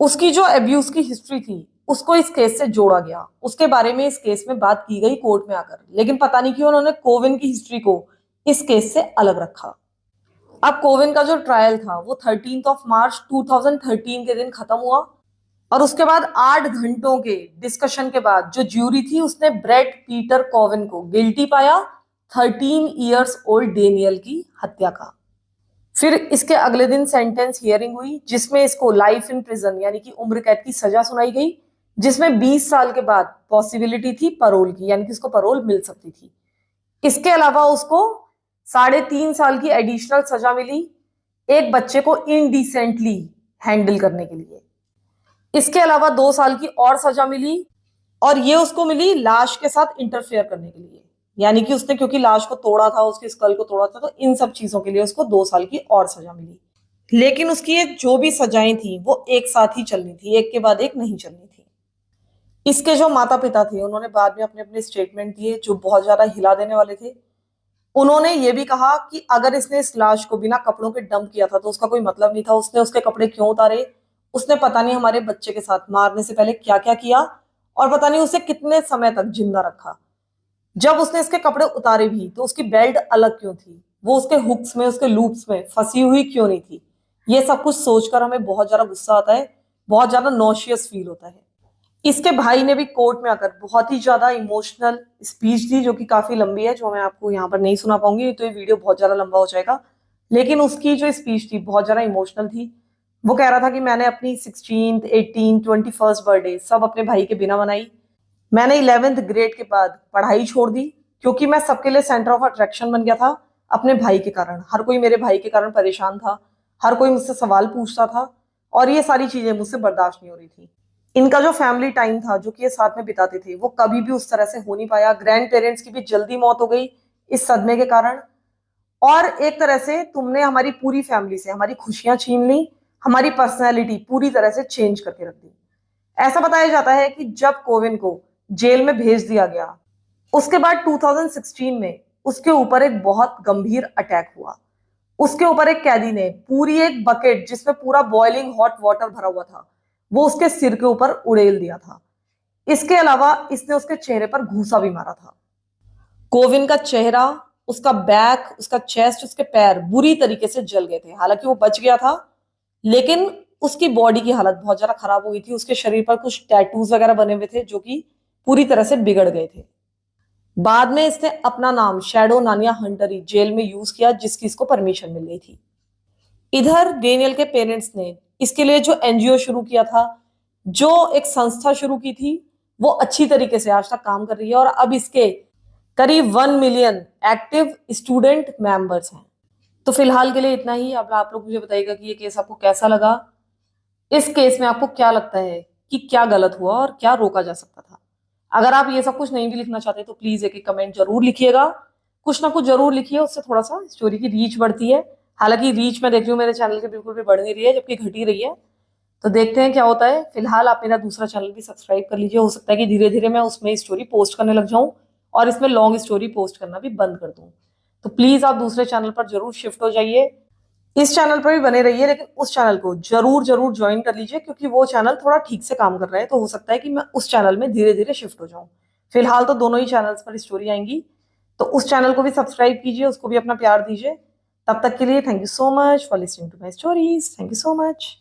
उसकी जो अब्यूज की हिस्ट्री थी, उसको इस केस से जोड़ा गया। उसके बारे में इस केस में बात की गई कोर्ट में आकर, लेकिन पता नहीं क्यों उन्होंने कोविन की हिस्ट्री को इस केस से अलग रखा। अब कोविन का जो ट्रायल था, वो 13 मार्च 2013 के दिन खत्म हुआ, और उसके बाद 8 घंटों के डिस्कशन के बाद जो ज्यूरी थी, उसने ब्रेट पीटर कोविन को गिल्टी पाया 13 इयर्स ओल्ड डेनियल की हत्या का। फिर इसके अगले दिन सेंटेंस हियरिंग हुई, जिसमें इसको लाइफ इन प्रिजन यानी कि उम्र कैद की सजा सुनाई गई, जिसमें 20 साल के बाद पॉसिबिलिटी थी पैरोल की, यानी कि इसको पैरोल मिल सकती थी। इसके अलावा उसको 3.5 साल की एडिशनल सजा मिली, एक बच्चे को इनडिसेंटली हैंडल करने के लिए। इसके अलावा 2 साल की और सजा मिली, और ये उसको मिली लाश के साथ इंटरफेयर करने के लिए, यानी कि उसने क्योंकि लाश को तोड़ा था, उसके स्कल को तोड़ा था, तो इन सब चीजों के लिए उसको 2 साल की और सजा मिली। लेकिन उसकी ये जो भी सजाएं थी, वो एक साथ ही चलनी थी, एक के बाद एक नहीं चलनी थी। इसके जो माता पिता थे, उन्होंने बाद में अपने अपने स्टेटमेंट दिए, जो बहुत ज्यादा हिला देने वाले थे। उन्होंने ये भी कहा कि अगर इसने इस लाश को बिना कपड़ों के डंप किया था, तो उसका कोई मतलब नहीं था। उसने उसके कपड़े क्यों उतारे, उसने पता नहीं हमारे बच्चे के साथ मारने से पहले क्या क्या किया, और पता नहीं उसे कितने समय तक जिंदा रखा। जब उसने इसके कपड़े उतारे भी, तो उसकी बेल्ट अलग क्यों थी, वो उसके हुक्स में, उसके लूप्स में फंसी हुई क्यों नहीं थी। ये सब कुछ सोचकर हमें बहुत ज्यादा गुस्सा आता है, बहुत ज्यादा नॉशियस फील होता है। इसके भाई ने भी कोर्ट में आकर बहुत ही ज्यादा इमोशनल स्पीच दी, जो कि काफी लंबी है, जो मैं आपको यहाँ पर नहीं सुना पाऊंगी, तो ये वीडियो बहुत ज्यादा लंबा हो जाएगा। लेकिन उसकी जो स्पीच थी बहुत ज्यादा इमोशनल थी। वो कह रहा था कि मैंने अपनी 16th, 18th, 21st बर्थडे सब अपने भाई के बिना मनाई। मैंने 11th ग्रेड के बाद पढ़ाई छोड़ दी, क्योंकि मैं सबके लिए सेंटर ऑफ अट्रैक्शन बन गया था अपने भाई के कारण। हर कोई मेरे भाई के कारण परेशान था, हर कोई मुझसे सवाल पूछता था, और ये सारी चीजें मुझसे बर्दाश्त नहीं हो रही थी। इनका जो फैमिली टाइम था जो कि ये साथ में बिताते थे वो कभी भी उस तरह से हो नहीं पाया। ग्रैंड पेरेंट्स की भी जल्दी मौत हो गई इस सदमे के कारण। और एक तरह से तुमने हमारी पूरी फैमिली से हमारी खुशियां छीन ली, हमारी पर्सनैलिटी पूरी तरह से चेंज करके रख दी। ऐसा बताया जाता है कि जब कोविन को जेल में भेज दिया गया उसके बाद 2016 में उसके ऊपर एक बहुत गंभीर अटैक हुआ। उसके ऊपर एक कैदी ने पूरी एक बकेट जिसमें पूरा बॉइलिंग हॉट वाटर भरा हुआ था वो उसके सिर के ऊपर उड़ेल दिया था। इसके अलावा इसने उसके चेहरे पर घूसा भी मारा था। कोविन का चेहरा, उसका बैक, उसका चेस्ट, उसके पैर बुरी तरीके से जल गए थे। हालांकि वो बच गया था लेकिन उसकी बॉडी की हालत बहुत ज्यादा खराब हो गई थी। उसके शरीर पर कुछ टैटूज वगैरह बने हुए थे जो कि पूरी तरह से बिगड़ गए थे। बाद में इसने अपना नाम शैडो नानिया हंटरी जेल में यूज किया जिसकी इसको परमिशन मिल गई थी। इधर डेनियल के पेरेंट्स ने इसके लिए जो एनजीओ शुरू किया था, जो एक संस्था शुरू की थी, वो अच्छी तरीके से आज तक काम कर रही है और अब इसके करीब 1 मिलियन एक्टिव स्टूडेंट मेंबर्स हैं। तो फिलहाल के लिए इतना ही। अब आप लोग मुझे बताइएगा कि ये केस आपको कैसा लगा। इस केस में आपको क्या लगता है कि क्या गलत हुआ और क्या रोका जा सकता था। अगर आप ये सब कुछ नहीं भी लिखना चाहते तो प्लीज एक कमेंट जरूर लिखिएगा, कुछ ना कुछ जरूर लिखिए, उससे थोड़ा सा स्टोरी की रीच बढ़ती है। हालांकि रीच मैं देख रही हूँ मेरे चैनल की बिल्कुल भी बढ़ नहीं रही है जबकि घट ही रही है। तो देखते हैं क्या होता है। फिलहाल आप मेरा दूसरा चैनल भी सब्सक्राइब कर लीजिए। हो सकता है कि धीरे धीरे मैं उसमें स्टोरी पोस्ट करने लग जाऊं और इसमें लॉन्ग स्टोरी पोस्ट करना भी बंद कर दूं। तो प्लीज आप दूसरे चैनल पर जरूर शिफ्ट हो जाइए। इस चैनल पर भी बने रहिए लेकिन उस चैनल को जरूर जरूर ज्वाइन कर लीजिए क्योंकि वो चैनल थोड़ा ठीक से काम कर रहा है। तो हो सकता है कि मैं उस चैनल में धीरे धीरे शिफ्ट हो जाऊं। फिलहाल तो दोनों ही चैनल्स पर स्टोरी आएंगी। तो उस चैनल को भी सब्सक्राइब कीजिए, उसको भी अपना प्यार दीजिए। तब तक के लिए thank you so much for listening to my stories. Thank you so much.